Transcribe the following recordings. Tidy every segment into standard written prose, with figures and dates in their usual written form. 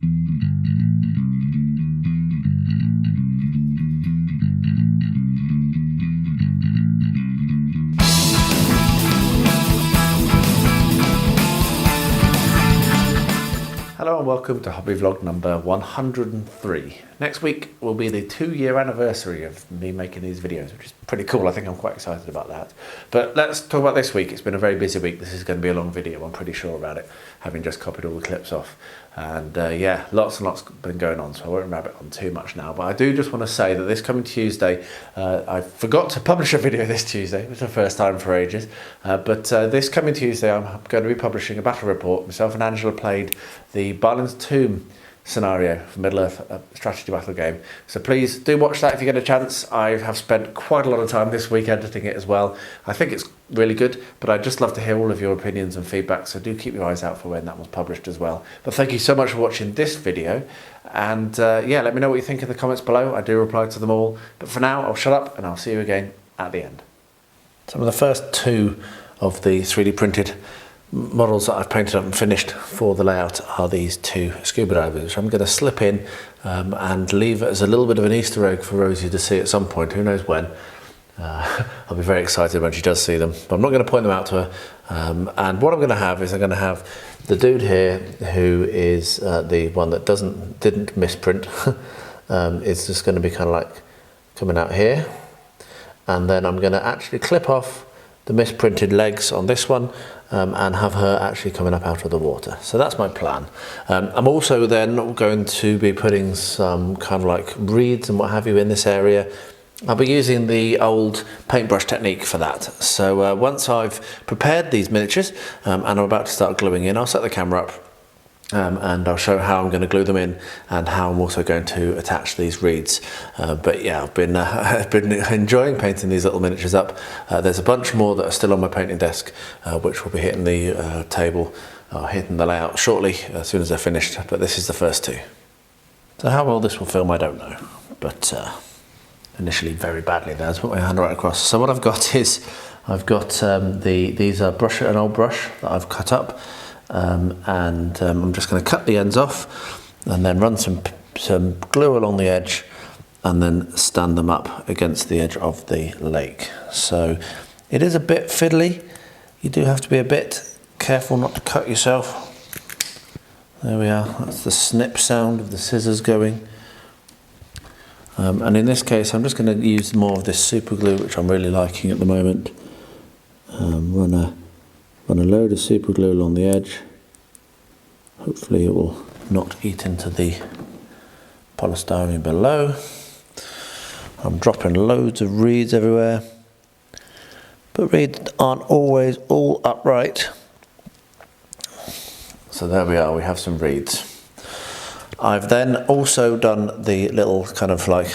Hello and welcome to Hobby Vlog number 103. Next week will be the 2-year anniversary of me making these videos, which is pretty cool. I think I'm quite excited about that. But let's talk about this week. It's been a very busy week. This is going to be a long video, I'm pretty sure about it, having just copied all the clips off. And yeah, lots and lots been going on, so I won't rabbit on too much now. But I do just want to say that this coming Tuesday, I forgot to publish a video this Tuesday. It was the first time for ages. But this coming Tuesday, I'm going to be publishing a battle report. Myself and Angela played the Balin's Tomb scenario for Middle-earth strategy battle game. So please do watch that if you get a chance. I have spent quite a lot of time this week editing it as well. I think it's really good, but I'd just love to hear all of your opinions and feedback, so do keep your eyes out for when that was published as well. But thank you so much for watching this video, and yeah, let me know what you think in the comments below. I do reply to them all, but for now I'll shut up and I'll see you again at the end. Some of the first two of the 3D printed models that I've painted up and finished for the layout are these two scuba divers, which I'm going to slip in and leave it as a little bit of an Easter egg for Rosie to see at some point, who knows when. I'll be very excited when she does see them, but I'm not going to point them out to her. And what I'm going to have is I'm going to have the dude here who is the one that didn't misprint. It's just going to be kind of like coming out here, and then I'm going to actually clip off the misprinted legs on this one and have her actually coming up out of the water. So that's my plan. I'm also then going to be putting some kind of like reeds and what have you in this area. I'll be using the old paintbrush technique for that. So once I've prepared these miniatures and I'm about to start gluing in, I'll set the camera up and I'll show how I'm going to glue them in and how I'm also going to attach these reeds. But yeah, I've been enjoying painting these little miniatures up. There's a bunch more that are still on my painting desk, which will be hitting the table, hitting the layout shortly as soon as they're finished. But this is the first two. So how well this will film, I don't know. But initially very badly there. Let's put my hand right across. So what I've got is, I've got these are an old brush that I've cut up. And I'm just going to cut the ends off and then run some glue along the edge and then stand them up against the edge of the lake. So it is a bit fiddly. You do have to be a bit careful not to cut yourself. There we are. That's the snip sound of the scissors going. And in this case, I'm just going to use more of this super glue, which I'm really liking at the moment. Run a load of super glue along the edge. Hopefully it will not eat into the polystyrene below. I'm dropping loads of reeds everywhere, but reeds aren't always all upright. So there we are, we have some reeds. I've then also done the little kind of like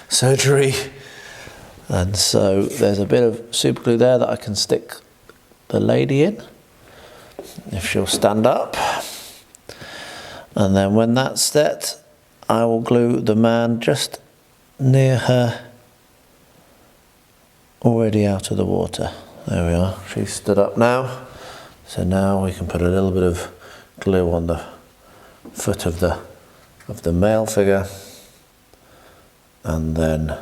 surgery, and so there's a bit of super glue there that I can stick the lady in if she'll stand up, and then when that's set I will glue the man just near her, already out of the water. There we are, she's stood up now, so now we can put a little bit of glue on the foot of the male figure and then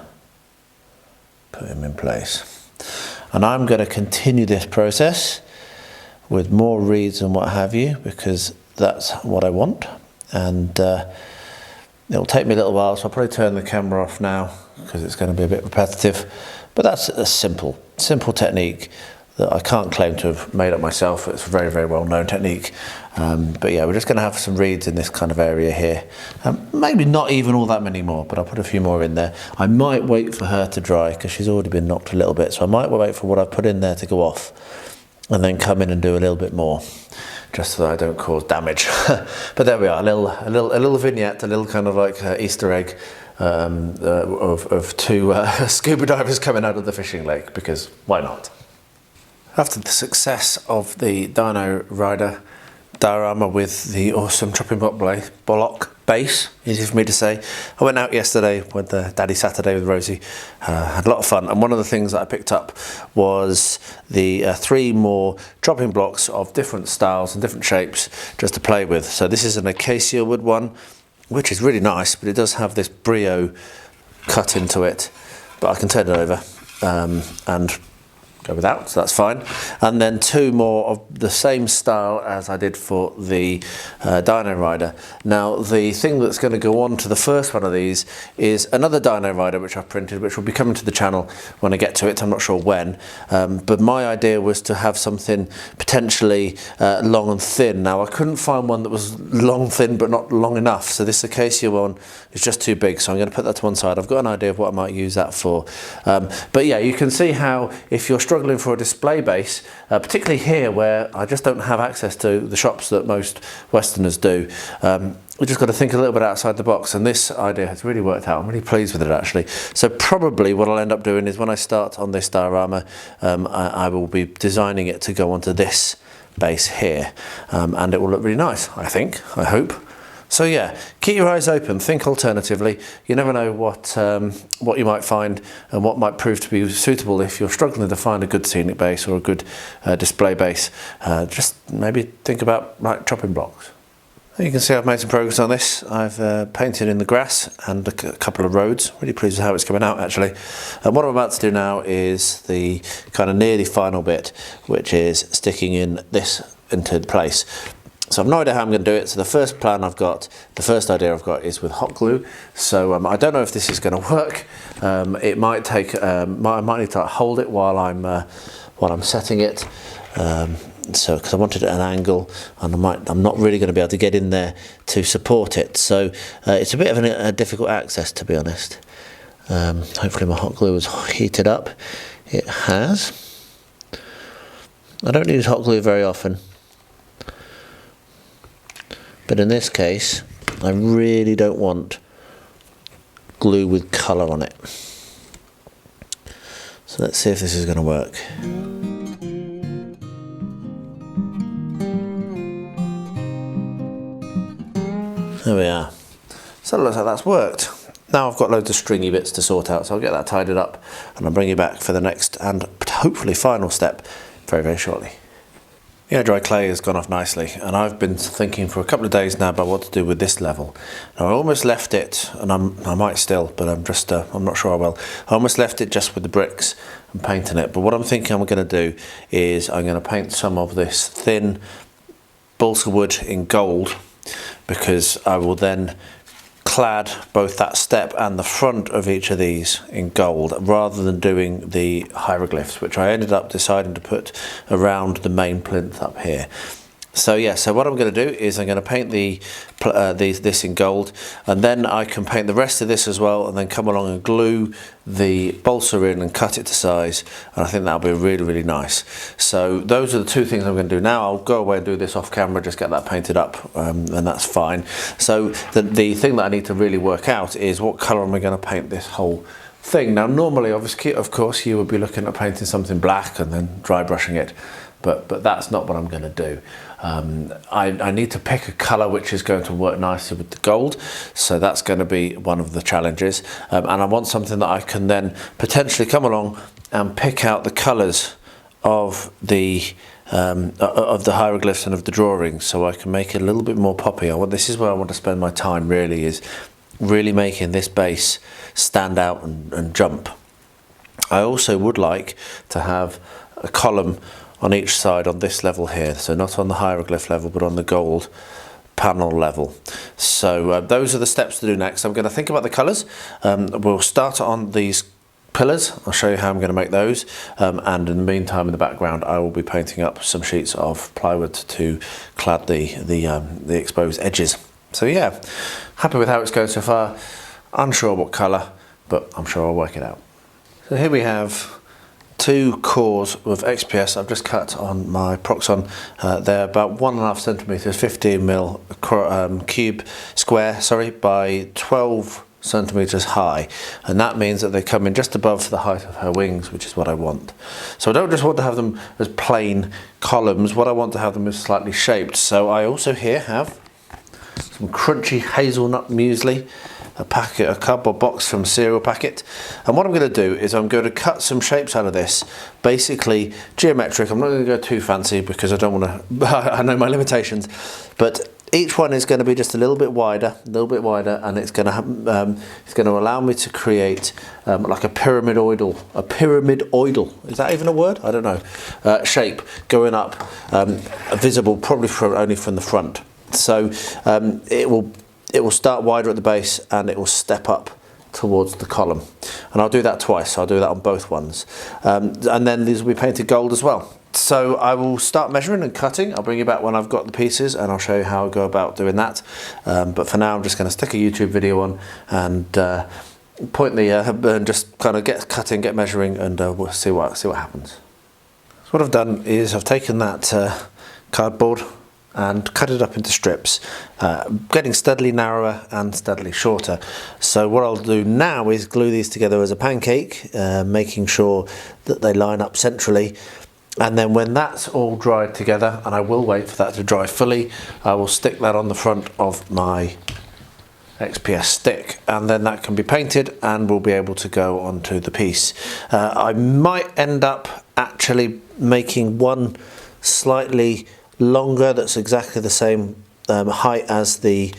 put him in place. And I'm going to continue this process with more reeds and what have you, because that's what I want. And it'll take me a little while, so I'll probably turn the camera off now because it's going to be a bit repetitive. But that's a simple technique that I can't claim to have made up myself. It's a very, very well-known technique. But yeah, we're just going to have some reeds in this kind of area here. Maybe not even all that many more, but I'll put a few more in there. I might wait for her to dry because she's already been knocked a little bit. So I might wait for what I've put in there to go off and then come in and do a little bit more, just so that I don't cause damage. But there we are, a little vignette, a little kind of like Easter egg of two scuba divers coming out of the fishing lake, because why not? After the success of the Dino Rider diorama with the awesome chopping block base, easy for me to say. I went out yesterday with the Daddy Saturday with Rosie, had a lot of fun, and one of the things that I picked up was the 3 more chopping blocks of different styles and different shapes just to play with. So this is an acacia wood one, which is really nice, but it does have this brio cut into it, but I can turn it over and go without, so that's fine. And then 2 more of the same style as I did for the Dino Rider. Now the thing that's going to go on to the first one of these is another Dino Rider which I've printed, which will be coming to the channel when I get to it. I'm not sure when, but my idea was to have something potentially long and thin. Now I couldn't find one that was long thin but not long enough, so this acacia one is just too big, so I'm going to put that to one side. I've got an idea of what I might use that for, but yeah, you can see how if you're struggling for a display base, particularly here where I just don't have access to the shops that most Westerners do, we just got to think a little bit outside the box, and this idea has really worked out. I'm really pleased with it actually. So probably what I'll end up doing is when I start on this diorama, I will be designing it to go onto this base here, and it will look really nice, I think, I hope. So yeah, keep your eyes open, think alternatively. You never know what you might find and what might prove to be suitable if you're struggling to find a good scenic base or a good display base. Just maybe think about chopping blocks. You can see I've made some progress on this. I've painted in the grass and a couple of roads. Really pleased with how it's coming out actually. And what I'm about to do now is the kind of nearly final bit, which is sticking in this into place. So I've no idea how I'm going to do it. So the first idea I've got is with hot glue. So I don't know if this is going to work. It might take, I might need to hold it while I'm setting it. So because I wanted it at an angle, and I'm not really going to be able to get in there to support it. So it's a bit of a difficult access, to be honest. Hopefully my hot glue is heated up. It has. I don't use hot glue very often, but in this case I really don't want glue with colour on it. So let's see if this is going to work. There we are. So it looks like that's worked. Now I've got loads of stringy bits to sort out, so I'll get that tidied up and I'll bring you back for the next and hopefully final step very, very shortly. The air dry clay has gone off nicely, and I've been thinking for a couple of days now about what to do with this level. Now I almost left it, and I might still, but I'm not sure I will. I almost left it just with the bricks and painting it, but what I'm thinking I'm going to do is I'm going to paint some of this thin balsa wood in gold, because I will then clad both that step and the front of each of these in gold, rather than doing the hieroglyphs, which I ended up deciding to put around the main plinth up here. So yeah, so what I'm going to do is I'm going to paint this in gold, and then I can paint the rest of this as well, and then come along and glue the balsa in and cut it to size, and I think that'll be really, really nice. So those are the 2 things I'm going to do now. I'll go away and do this off camera, just get that painted up, and that's fine. So the thing that I need to really work out is what colour am I going to paint this whole thing. Now normally, obviously, of course, you would be looking at painting something black and then dry brushing it, but that's not what I'm going to do. I need to pick a colour which is going to work nicely with the gold, so that's going to be one of the challenges, and I want something that I can then potentially come along and pick out the colours of the hieroglyphs and of the drawings, so I can make it a little bit more poppy. This is where I want to spend my time really, is really making this base stand out and jump. I also would like to have a column on each side on this level here, so not on the hieroglyph level but on the gold panel level. So those are the steps to do next. I'm going to think about the colours. We'll start on these pillars. I'll show you how I'm going to make those, and in the meantime in the background I will be painting up some sheets of plywood to clad the exposed edges. So yeah, happy with how it's going so far. Unsure what colour, but I'm sure I'll work it out. So here we have 2 cores of XPS I've just cut on my Proxon. They're about 1.5 centimetres, 15mm cube square, by 12 centimetres high, and that means that they come in just above the height of her wings, which is what I want. So I don't just want to have them as plain columns, what I want to have them is slightly shaped. So I also here have some crunchy hazelnut muesli, a cardboard box from Cereal Packet, and what I'm going to do is I'm going to cut some shapes out of this, basically geometric. I'm not going to go too fancy because I don't want to, I know my limitations, but each one is going to be just a little bit wider, and it's going to allow me to create like a pyramidoidal, is that even a word? I don't know, shape going up, visible probably only from the front. So it will start wider at the base and it will step up towards the column, and I'll do that twice. I'll do that on both ones, and then these will be painted gold as well. So I will start measuring and cutting. I'll bring you back when I've got the pieces and I'll show you how I go about doing that. But for now I'm just going to stick a YouTube video on and point the and just kind of get cutting, get measuring, and we'll see what happens. So what I've done is I've taken that cardboard and cut it up into strips, getting steadily narrower and steadily shorter. So what I'll do now is glue these together as a pancake, making sure that they line up centrally. And then when that's all dried together, and I will wait for that to dry fully, I will stick that on the front of my XPS stick, and then that can be painted and will be able to go onto the piece. I might end up actually making one slightly longer that's exactly the same height as the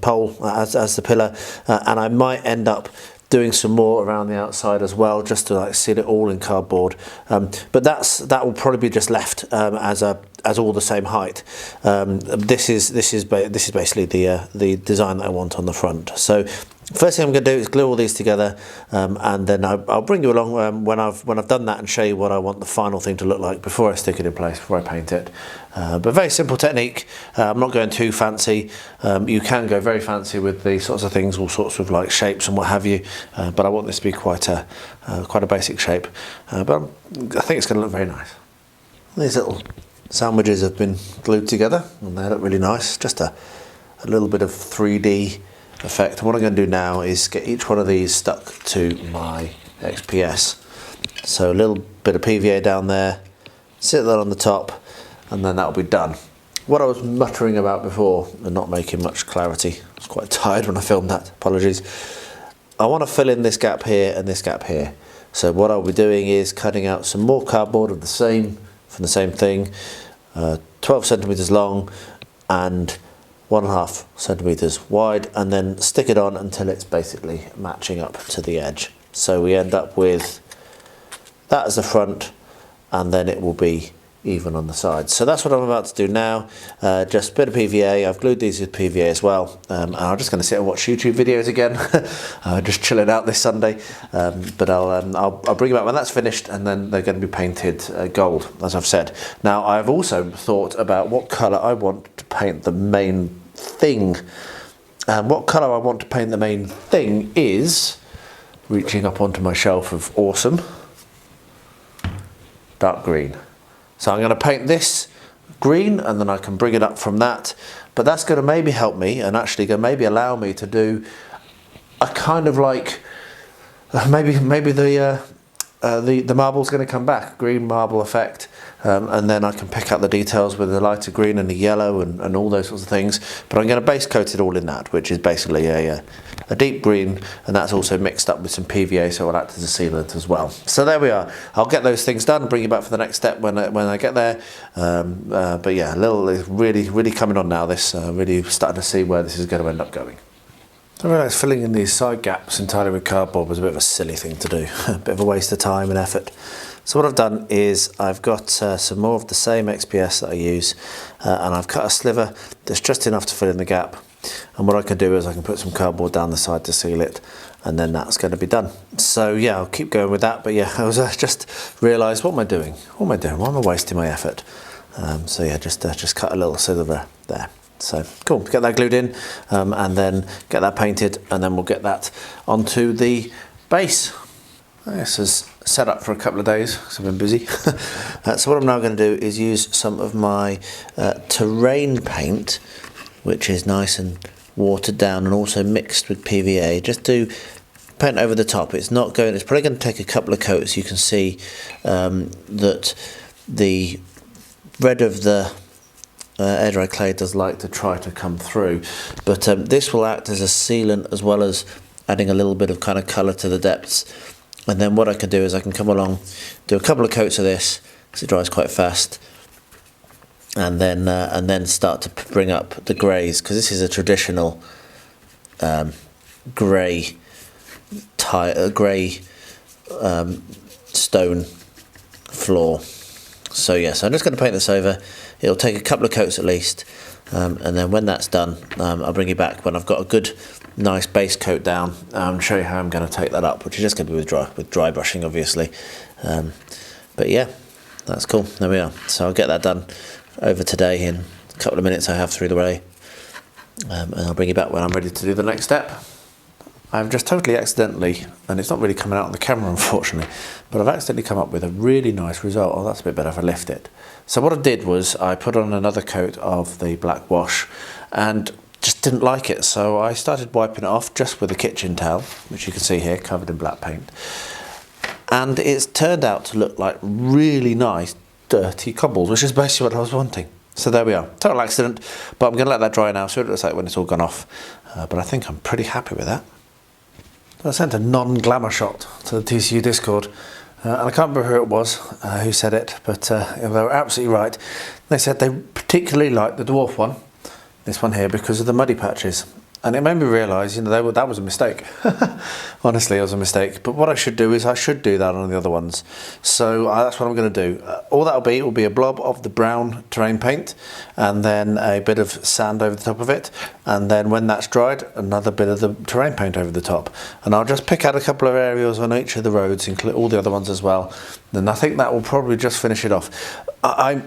pole, as the pillar, and I might end up doing some more around the outside as well, just to like seal it all in cardboard. But that will probably be just left as all the same height. This is basically the design that I want on the front. So first thing I'm going to do is glue all these together, and then I'll bring you along when I've done that and show you what I want the final thing to look like before I stick it in place, before I paint it. But very simple technique. I'm not going too fancy. You can go very fancy with these sorts of things, all sorts of like shapes and what have you. But I want this to be quite a basic shape. But I think it's going to look very nice. These little sandwiches have been glued together and they look really nice. Just a little bit of 3D effect. And what I'm going to do now is get each one of these stuck to my XPS. So a little bit of PVA down there, sit that on the top, and then that'll be done. What I was muttering about before and not making much clarity, I was quite tired when I filmed that, apologies. I want to fill in this gap here and this gap here. So what I'll be doing is cutting out some more cardboard of from the same thing, 12 centimeters long and 1.5 centimeters wide, and then stick it on until it's basically matching up to the edge. So we end up with that as the front, and then it will be even on the sides. So that's what I'm about to do now. Just a bit of PVA. I've glued these with PVA as well, and I'm just going to sit and watch YouTube videos again. Just chilling out this Sunday. But I'll bring you back when that's finished, and then they're going to be painted gold, as I've said. Now I've also thought about what colour I want to paint the main thing. And what colour I want to paint the main thing is, reaching up onto my shelf of awesome, dark green. So I'm going to paint this green, and then I can bring it up from that. But that's going to maybe help me, and actually going to maybe allow me to do a kind of like maybe the marble's going to come back, green marble effect, and then I can pick out the details with the lighter green and the yellow and all those sorts of things. But I'm going to base coat it all in that, which is basically a deep green, and that's also mixed up with some PVA, so it'll act as a sealant as well. So there we are. I'll get those things done, bring you back for the next step when I get there. But yeah, really coming on now. This really starting to see where this is going to end up going. I realised filling in these side gaps entirely with cardboard was a bit of a silly thing to do, a bit of a waste of time and effort. So what I've done is I've got some more of the same XPS that I use, and I've cut a sliver that's just enough to fill in the gap. And what I can do is I can put some cardboard down the side to seal it, and then that's going to be done. So yeah, I'll keep going with that. But yeah, I just realised, what am I doing? Why am I wasting my effort? So yeah, just cut a little sliver there. So cool, get that glued in, and then get that painted, and then we'll get that onto the base. This is set up for a couple of days because I've been busy. So what I'm now going to do is use some of my terrain paint, which is nice and watered down and also mixed with PVA, just to paint over the top. It's probably going to take a couple of coats. You can see that the red of the air dry clay does like to try to come through, but this will act as a sealant as well as adding a little bit of kind of colour to the depths. And then what I can do is I can come along, do a couple of coats of this because it dries quite fast, and then start to bring up the greys, because this is a traditional grey stone floor. So yes, I'm just going to paint this over. It'll take a couple of coats at least, and then when that's done, I'll bring you back when I've got a good nice base coat down, show you how I'm going to take that up, which is just going to be with dry brushing obviously. But yeah, that's cool. There we are. So I'll get that done over today in a couple of minutes I have through the way, and I'll bring you back when I'm ready to do the next step. I've just totally accidentally, and it's not really coming out on the camera unfortunately, but I've accidentally come up with a really nice result. Oh, that's a bit better if I lift it. So what I did was I put on another coat of the black wash and just didn't like it, so I started wiping it off just with a kitchen towel, which you can see here covered in black paint, and it's turned out to look like really nice dirty cobbles, which is basically what I was wanting. So there we are, total accident, but I'm going to let that dry now, so it looks like when it's all gone off, but I think I'm pretty happy with that. I sent a non-glamour shot to the TCU Discord, and I can't remember who it was who said it, but they were absolutely right. They said they particularly liked the dwarf one, this one here, because of the muddy patches. And it made me realise, you know, that was a mistake. Honestly, it was a mistake. But what I should do is I should do that on the other ones. So that's what I'm going to do. All that'll be will be a blob of the brown terrain paint, and then a bit of sand over the top of it. And then when that's dried, another bit of the terrain paint over the top. And I'll just pick out a couple of areas on each of the roads, include all the other ones as well. And I think that will probably just finish it off. I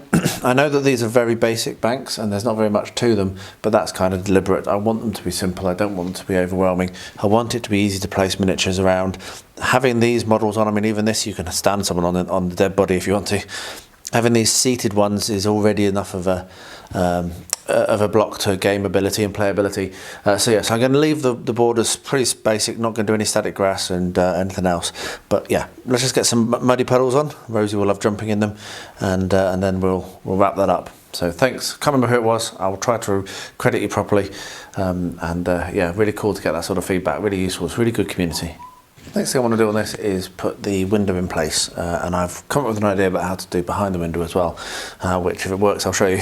know that these are very basic banks and there's not very much to them, but that's kind of deliberate. I want them to be simple. I don't want them to be overwhelming. I want it to be easy to place miniatures around. Having these models on, I mean, even this you can stand someone on the dead body if you want to. Having these seated ones is already enough of a block to game ability and playability. So yes, I'm going to leave the borders pretty basic, not going to do any static grass and anything else. But yeah, let's just get some muddy puddles on. Rosie will love jumping in them, and then we'll wrap that up. So thanks, can't remember who it was, I'll try to credit you properly, yeah, really cool to get that sort of feedback, really useful, it's a really good community. Next thing I want to do on this is put the window in place, and I've come up with an idea about how to do behind the window as well, which if it works I'll show you,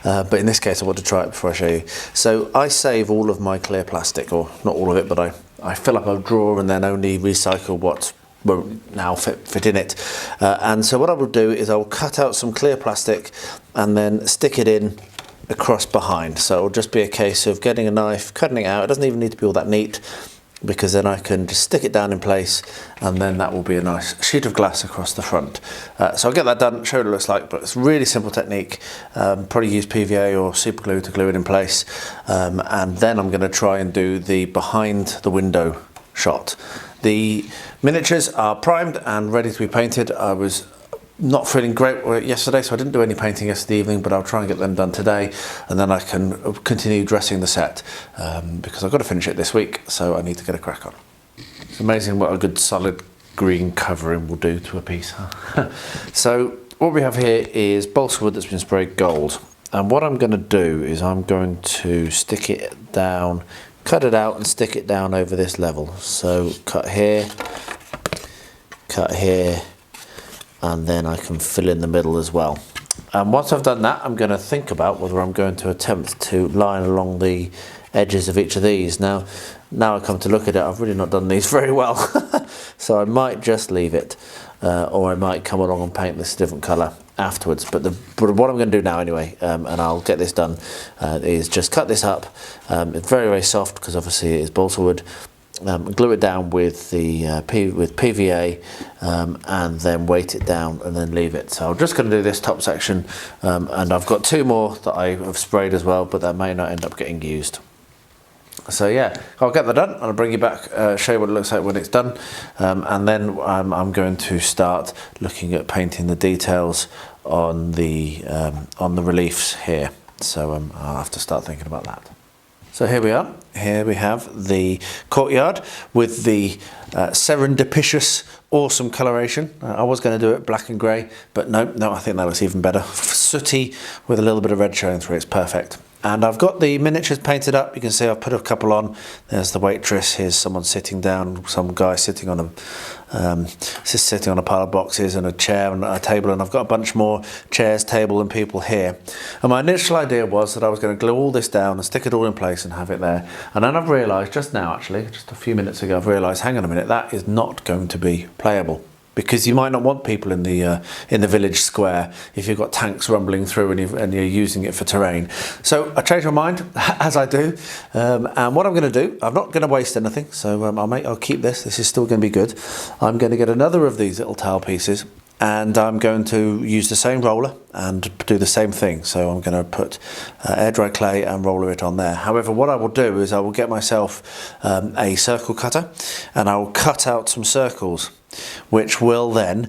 but in this case I want to try it before I show you. So I save all of my clear plastic, or not all of it, but I fill up a drawer and then only recycle what won't now fit in it, and so what I will do is I will cut out some clear plastic and then stick it in across behind. So it'll just be a case of getting a knife, cutting it out. It doesn't even need to be all that neat, because then I can just stick it down in place, and then that will be a nice sheet of glass across the front. So I'll get that done, show you what it looks like, but it's a really simple technique. Probably use PVA or super glue to glue it in place, and then I'm going to try and do the behind the window shot. The miniatures are primed and ready to be painted. I was not feeling great yesterday, so I didn't do any painting yesterday evening, but I'll try and get them done today, and then I can continue dressing the set, because I've got to finish it this week, so I need to get a crack on. It's amazing what a good solid green covering will do to a piece, huh? So what we have here is balsa wood that's been sprayed gold, and what I'm going to do is I'm going to stick it down, cut it out and stick it down over this level. So cut here, and then I can fill in the middle as well. And once I've done that, I'm going to think about whether I'm going to attempt to line along the edges of each of these. Now I come to look at it, I've really not done these very well, so I might just leave it, or I might come along and paint this a different colour afterwards. But what I'm going to do now anyway, and I'll get this done, is just cut this up. It's very, very soft because obviously it is balsa wood. Glue it down with the with PVA, and then weight it down and then leave it. So I'm just going to do this top section, and I've got two more that I have sprayed as well, but that may not end up getting used. So yeah, I'll get that done and I'll bring you back, show you what it looks like when it's done, and then I'm going to start looking at painting the details on the reliefs here. So I'll have to start thinking about that. So here we are. Here we have the courtyard with the serendipitous, awesome coloration. I was going to do it black and grey, but no, I think that looks even better. Sooty with a little bit of red showing through. It's perfect. And I've got the miniatures painted up. You can see I've put a couple on. There's the waitress. Here's someone sitting down. Some guy sitting on sitting on a pile of boxes and a chair and a table. And I've got a bunch more chairs, table, and people here. And my initial idea was that I was going to glue all this down and stick it all in place and have it there. And then I've realised just now, actually, just a few minutes ago, I've realised, hang on a minute, that is not going to be playable. Because you might not want people in the village square if you've got tanks rumbling through and you're using it for terrain. So I changed my mind, as I do, and what I'm going to do, I'm not going to waste anything, so I'll keep this. This is still going to be good. I'm going to get another of these little tile pieces, and I'm going to use the same roller and do the same thing. So I'm going to put air dry clay and roller it on there. However, what I will do is I will get myself a circle cutter, and I will cut out some circles, which will then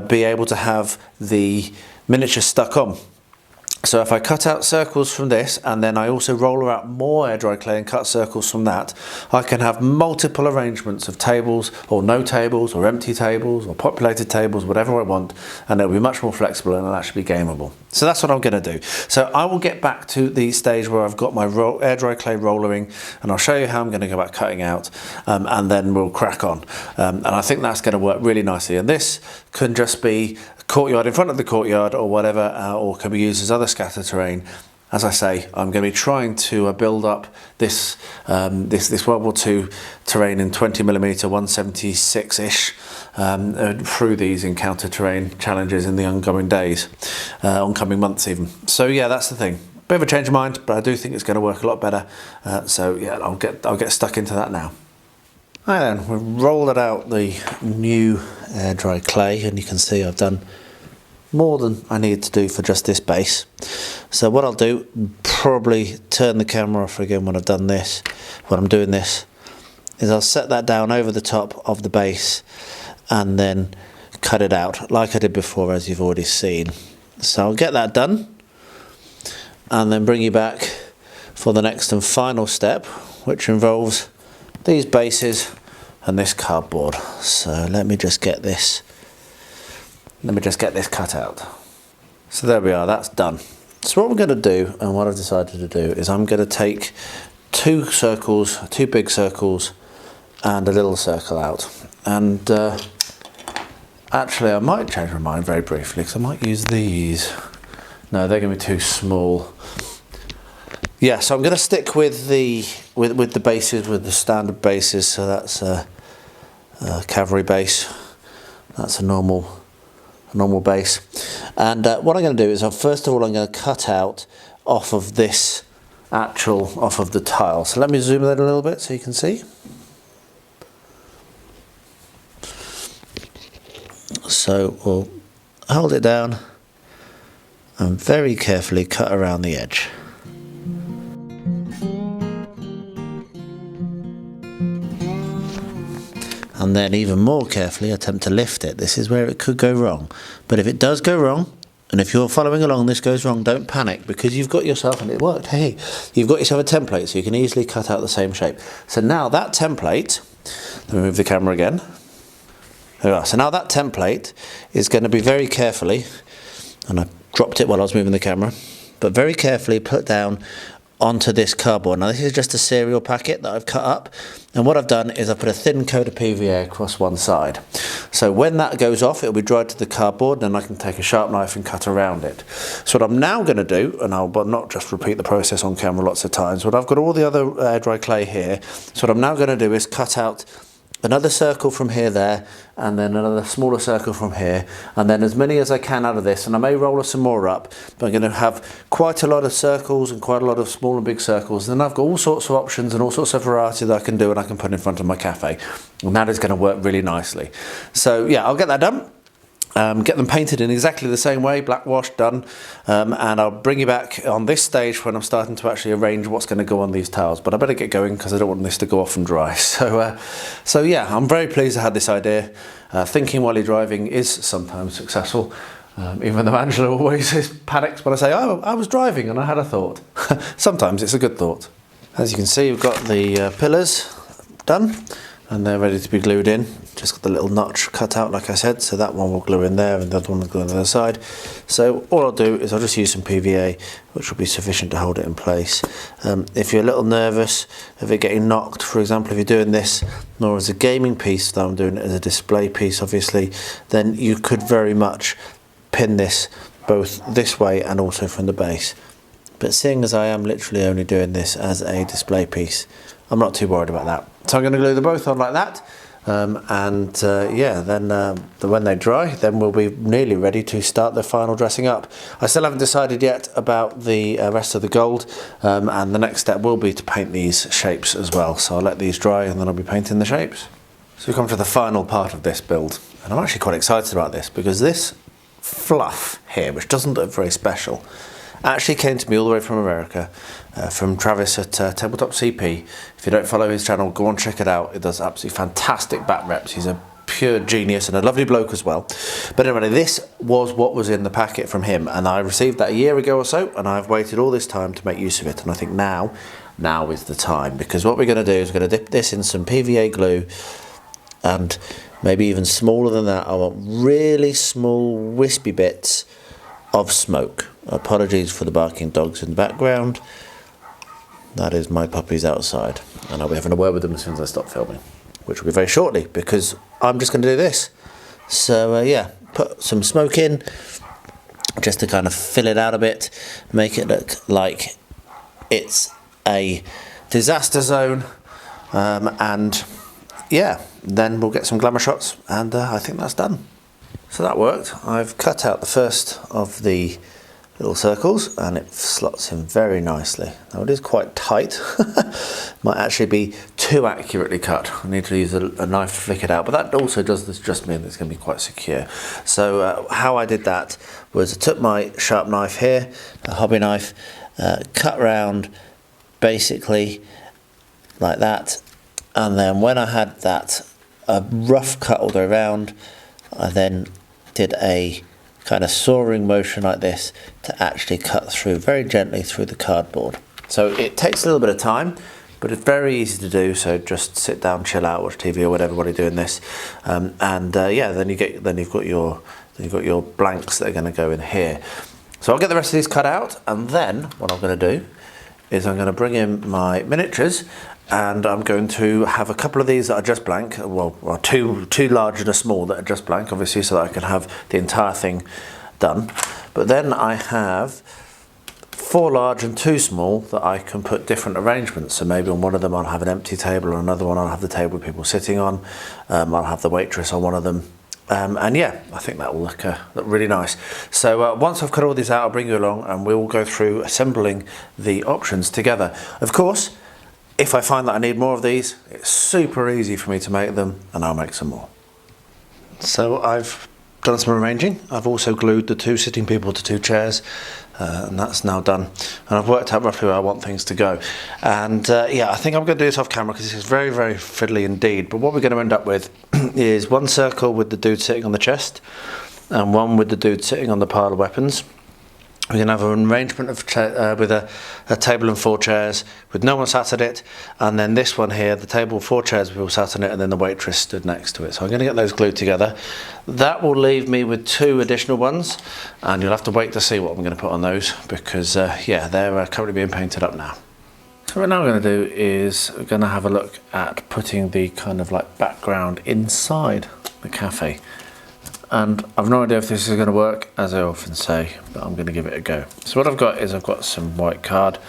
be able to have the miniature stuck on. So if I cut out circles from this and then I also roller out more air dry clay and cut circles from that, I can have multiple arrangements of tables or no tables or empty tables or populated tables, whatever I want, and it'll be much more flexible and it'll actually be gameable. So that's what I'm going to do. So I will get back to the stage where I've got my air dry clay rollering, and I'll show you how I'm going to go about cutting out, and then we'll crack on. And I think that's going to work really nicely. And this can just be courtyard in front of the courtyard or whatever, or can be used as other scatter terrain. As I say, I'm going to be trying to build up this this World War II terrain in 20mm 176-ish through these encounter terrain challenges in the oncoming days, oncoming months even. So yeah, that's the thing. Bit of a change of mind, but I do think it's going to work a lot better. So yeah, I'll get stuck into that now. Right then, we've rolled out the new air dry clay, and you can see I've done more than I need to do for just this base. So what I'll do, probably turn the camera off again when I've done this, when I'm doing this, is I'll set that down over the top of the base and then cut it out like I did before, as you've already seen. So I'll get that done and then bring you back for the next and final step, which involves these bases and this cardboard. So let me just get this cut out. So there we are, that's done. So what we're going to do, and what I've decided to do, is I'm going to take two big circles and a little circle out. And actually I might change my mind very briefly, because I might use these. No, they're going to be too small. Yeah, so I'm going to stick with the bases, with the standard bases. So that's a cavalry base. That's a normal base. And what I'm going to do is, first of all, I'm going to cut out off of the tile. So let me zoom that a little bit so you can see. So we'll hold it down and very carefully cut around the edge. And then even more carefully attempt to lift it. This is where it could go wrong. But if it does go wrong, and if you're following along, this goes wrong, don't panic, because you've got yourself, and it worked, hey, you've got yourself a template, so you can easily cut out the same shape. So now that template, let me move the camera again. There we are. So now that template is going to be very carefully, and I dropped it while I was moving the camera, but very carefully put down onto this cardboard. Now this is just a cereal packet that I've cut up, and what I've done is I've put a thin coat of PVA across one side. So when that goes off, it'll be dried to the cardboard, and I can take a sharp knife and cut around it. So what I'm now going to do, and I'll not just repeat the process on camera lots of times, but I've got all the other air dry clay here. So what I'm now going to do is cut out another circle from here there, and then another smaller circle from here, and then as many as I can out of this, and I may roll some more up, but I'm going to have quite a lot of circles and quite a lot of small and big circles. And then I've got all sorts of options and all sorts of variety that I can do, and I can put in front of my cafe, and that is going to work really nicely. So yeah, I'll get that done. Get them painted in exactly the same way, black wash, done, and I'll bring you back on this stage when I'm starting to actually arrange what's going to go on these tiles. But I better get going because I don't want this to go off and dry. So yeah, I'm very pleased I had this idea. Thinking while you're driving is sometimes successful, even though Angela always panics when I say, oh, I was driving and I had a thought. Sometimes it's a good thought. As you can see, we've got the pillars done and they're ready to be glued in. Just got the little notch cut out like I said, so that one will glue in there and the other one will glue on the other side. So all I'll do is I'll just use some PVA, which will be sufficient to hold it in place. If you're a little nervous of it getting knocked, for example, if you're doing this more as a gaming piece than I'm doing it as a display piece obviously, then you could very much pin this both this way and also from the base. But seeing as I am literally only doing this as a display piece, I'm not too worried about that. So I'm going to glue them both on like that, yeah, then when they dry, then we'll be nearly ready to start the final dressing up. I still haven't decided yet about the rest of the gold, and the next step will be to paint these shapes as well. So I'll let these dry and then I'll be painting the shapes. So we come to the final part of this build, and I'm actually quite excited about this because this fluff here, which doesn't look very special, actually came to me all the way from America, from Travis at Tabletop CP. If you don't follow his channel, go on, check it out. It does absolutely fantastic back reps. He's a pure genius and a lovely bloke as well. But anyway, this was what was in the packet from him, and I received that a year ago or so, and I've waited all this time to make use of it. And I think now is the time, because what we're going to do is we're going to dip this in some PVA glue, and maybe even smaller than that, I want really small wispy bits of smoke. Apologies for the barking dogs in the background. That is my puppies outside, and I'll be having a word with them as soon as I stop filming, which will be very shortly because I'm just going to do this. So yeah, put some smoke in just to kind of fill it out a bit, make it look like it's a disaster zone, and yeah, then we'll get some glamour shots, and I think that's done. So that worked. I've cut out the first of the little circles and it slots in very nicely. Now it is quite tight, might actually be too accurately cut. I need to use a knife to flick it out, but that also does just mean it's going to be quite secure. So how I did that was I took my sharp knife here, a hobby knife, cut round basically like that, and then when I had that a rough cut all the way around, I then did a kind of sawing motion like this to actually cut through very gently through the cardboard. So it takes a little bit of time, but it's very easy to do. So just sit down, chill out, watch TV or whatever while you're doing this, yeah, then you've got your blanks that are going to go in here. So I'll get the rest of these cut out, and then what I'm going to do is I'm going to bring in my miniatures, and I'm going to have a couple of these that are just blank, well two large and a small that are just blank, obviously, so that I can have the entire thing done. But then I have 4 large and 2 small that I can put different arrangements. So maybe on one of them I'll have an empty table, or another one I'll have the table with people sitting on. I'll have the waitress on one of them. And yeah, I think that will look really nice. So once I've cut all these out, I'll bring you along and we'll go through assembling the options together. Of course, if I find that I need more of these, it's super easy for me to make them, and I'll make some more. So I've done some arranging. I've also glued the 2 sitting people to 2 chairs, and that's now done. And I've worked out roughly where I want things to go. And yeah, I think I'm going to do this off camera because this is very, very fiddly indeed. But what we're going to end up with is one circle with the dude sitting on the chest, and one with the dude sitting on the pile of weapons. We're going to have an arrangement of with a table and 4 chairs with no one sat at it, and then this one here, the table, 4 chairs, people sat on it, and then the waitress stood next to it. So I'm going to get those glued together. That will leave me with 2 additional ones, and you'll have to wait to see what I'm going to put on those because yeah, they're currently being painted up now. So what now I'm going to do is we're going to have a look at putting the kind of like background inside the cafe. And I've no idea if this is going to work, as I often say, but I'm going to give it a go. So what I've got is I've got some white card.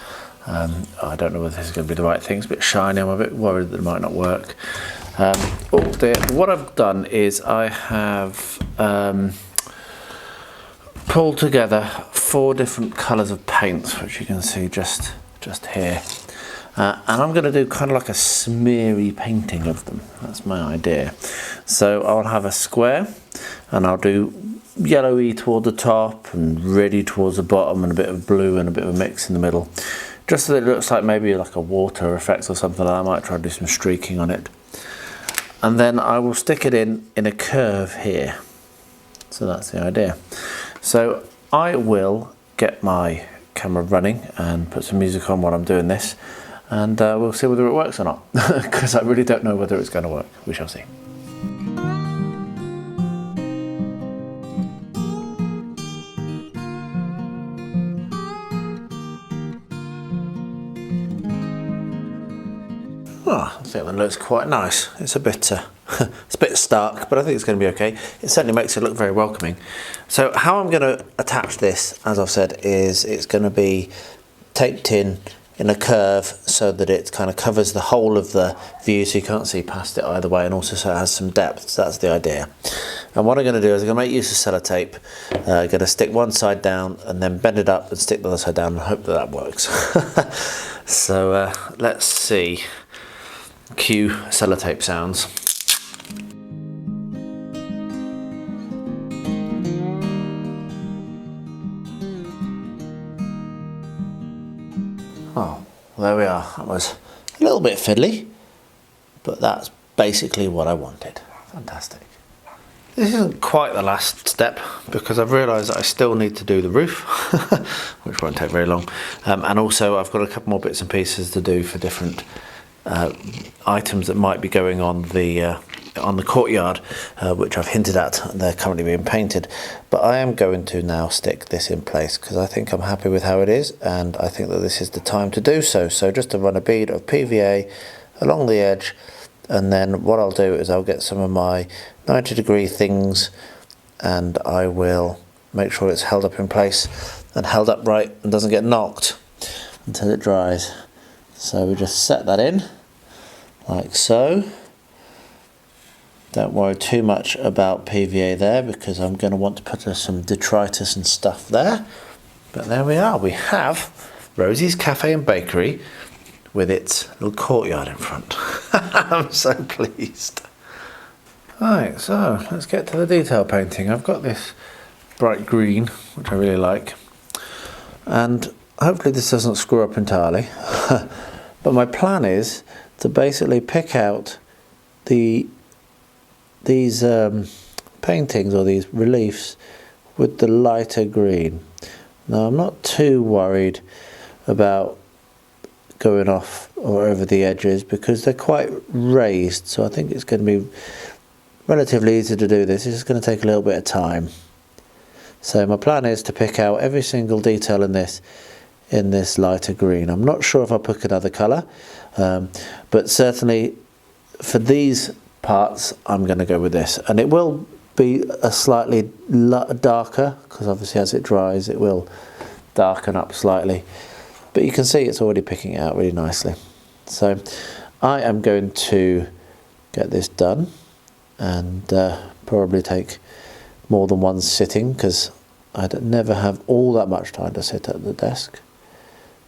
I don't know whether this is going to be the right thing. It's a bit shiny. I'm a bit worried that it might not work. Oh dear. What I've done is I have pulled together 4 different colours of paints, which you can see just here. And I'm going to do kind of like a smeary painting of them. That's my idea. So I'll have a square, and I'll do yellowy toward the top and reddy towards the bottom, and a bit of blue and a bit of a mix in the middle, just so that it looks like maybe like a water effect or something like that. I might try to do some streaking on it, and then I will stick it in a curve here. So that's the idea. So I will get my camera running and put some music on while I'm doing this. and we'll see whether it works or not, because I really don't know whether it's going to work. We shall see. Oh, I think that looks quite nice. It's a bit stark, but I think it's going to be okay. It certainly makes it look very welcoming. So how I'm going to attach this, as I've said, is it's going to be taped in a curve so that it kind of covers the whole of the view, so you can't see past it either way, and also so it has some depth. So that's the idea. And what I'm going to do is I'm going to make use of sellotape. I'm going to stick one side down and then bend it up and stick the other side down and hope that that works. So let's see. Cue sellotape sounds. Oh, there we are. That was a little bit fiddly, but that's basically what I wanted. Fantastic. This isn't quite the last step, because I've realised that I still need to do the roof, which won't take very long. And also I've got a couple more bits and pieces to do for different items that might be going on the courtyard, which I've hinted at. They're currently being painted, but I am going to now stick this in place because I think I'm happy with how it is, and I think that this is the time to do so. So just to run a bead of PVA along the edge, and then what I'll do is I'll get some of my 90-degree things and I will make sure it's held up in place and held upright and doesn't get knocked until it dries. So we just set that in like so. Don't worry too much about PVA there, because I'm going to want to put some detritus and stuff there. But there we are. We have Rosie's Cafe and Bakery with its little courtyard in front. I'm so pleased. Right, so let's get to the detail painting. I've got this bright green, which I really like. And hopefully this doesn't screw up entirely. But my plan is to basically pick out these paintings or these reliefs with the lighter green. Now I'm not too worried about going off or over the edges because they're quite raised, so I think it's going to be relatively easy to do this. It's just going to take a little bit of time. So my plan is to pick out every single detail in this lighter green. I'm not sure if I'll pick another colour, but certainly for these parts I'm going to go with this, and it will be a slightly darker because obviously as it dries it will darken up slightly, but you can see it's already picking it out really nicely. So I am going to get this done and probably take more than one sitting because I'd never have all that much time to sit at the desk.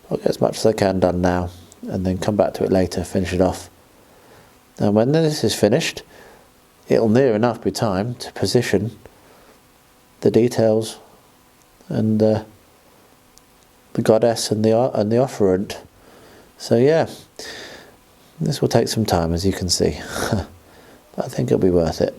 I'll get as much as I can done now and then come back to it later, finish it off. And when this is finished, it'll near enough be time to position the details and the goddess and the offerant. So yeah, this will take some time, as you can see, but I think it'll be worth it.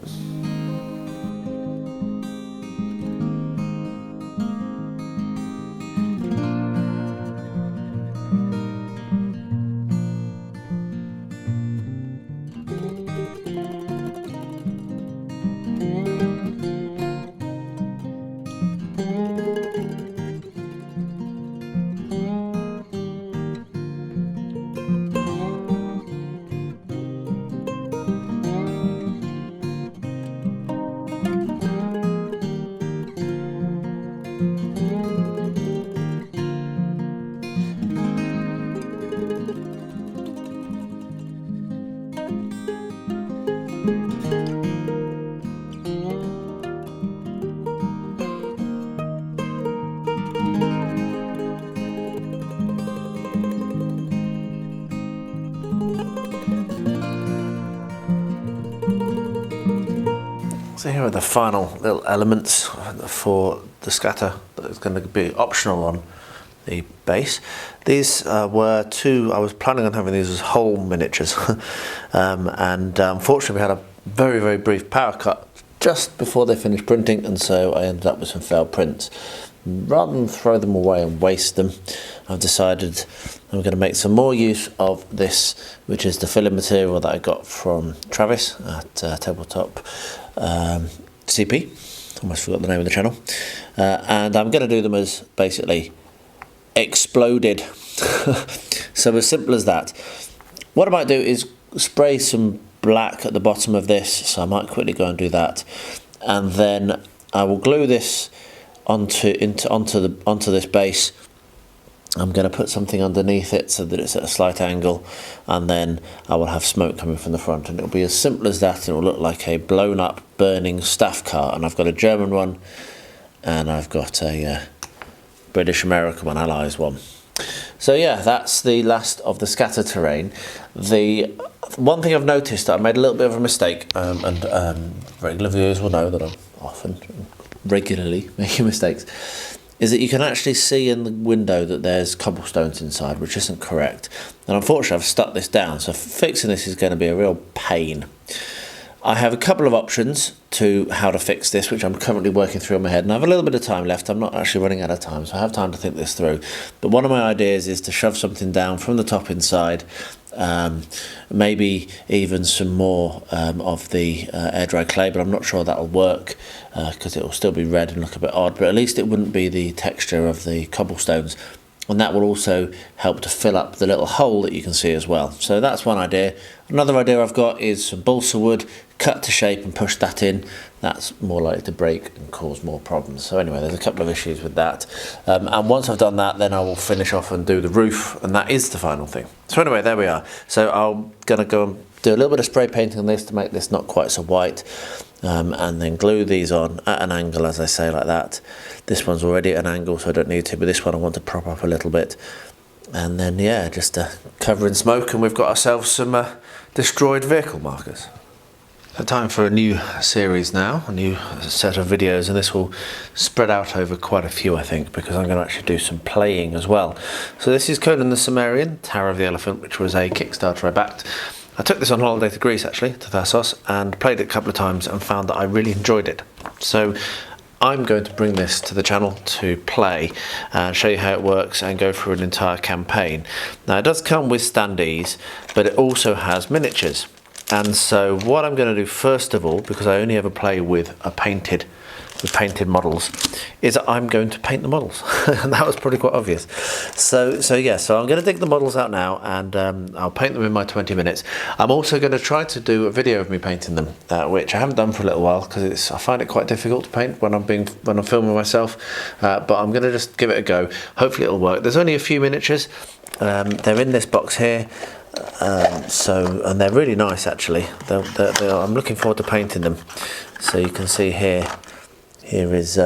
So here are the final little elements for the scatter that is going to be optional on the base. These were two, I was planning on having these as whole miniatures and unfortunately we had a very brief power cut just before they finished printing, and so I ended up with some failed prints. rather than throw them away and waste them, I've decided I'm going to make some more use of this, which is the filling material that I got from Travis at Tabletop CP. Almost forgot the name of the channel. And I'm going to do them as basically exploded. So as simple as that. What I might do is spray some black at the bottom of this, so I might quickly go and do that, and then I will glue this onto this base. I'm going to put something underneath it so that it's at a slight angle, and then I will have smoke coming from the front, and it'll be as simple as that. It will look like a blown up burning staff car, and I've got a German one and I've got a British American one, Allies one. So yeah, that's the last of the scatter terrain. The one thing I've noticed that I made a little bit of a mistake, and regular viewers will know that I'm often regularly making mistakes, is that you can actually see in the window that there's cobblestones inside, which isn't correct. And unfortunately I've stuck this down, so fixing this is going to be a real pain. I have a couple of options to how to fix this, which I'm currently working through in my head, and I have a little bit of time left. I'm not actually running out of time, so I have time to think this through. But one of my ideas is to shove something down from the top inside, maybe even some more of the air dry clay, but I'm not sure that'll work because it will still be red and look a bit odd, but at least it wouldn't be the texture of the cobblestones. And that will also help to fill up the little hole that you can see as well. So that's one idea. Another idea I've got is some balsa wood, cut to shape and push that in. That's more likely to break and cause more problems. So anyway, there's a couple of issues with that. And once I've done that, then I will finish off and do the roof, and that is the final thing. So anyway, there we are. So I'm gonna go and do a little bit of spray painting on this to make this not quite so white. And then glue these on at an angle, as I say, like that. This one's already at an angle, so I don't need to, but this one I want to prop up a little bit. And then, yeah, just cover in smoke, and we've got ourselves some destroyed vehicle markers. So time for a new series now, a new set of videos, and this will spread out over quite a few, I think, because I'm going to actually do some playing as well. So this is Conan the Cimmerian, Tower of the Elephant, which was a Kickstarter I backed. I took this on holiday to Greece, actually, to Thasos, and played it a couple of times and found that I really enjoyed it. So I'm going to bring this to the channel to play and show you how it works and go through an entire campaign. Now it does come with standees, but it also has miniatures. And so what I'm going to do first of all, because I only ever play with painted models, is I'm going to paint the models. And that was probably quite obvious. So I'm going to dig the models out now, and I'll paint them in my 20 minutes. I'm also going to try to do a video of me painting them, which I haven't done for a little while because I find it quite difficult to paint when I'm filming myself. But I'm going to just give it a go. Hopefully it'll work. There's only a few miniatures. They're in this box here. And they're really nice, actually. I'm looking forward to painting them. So you can see here is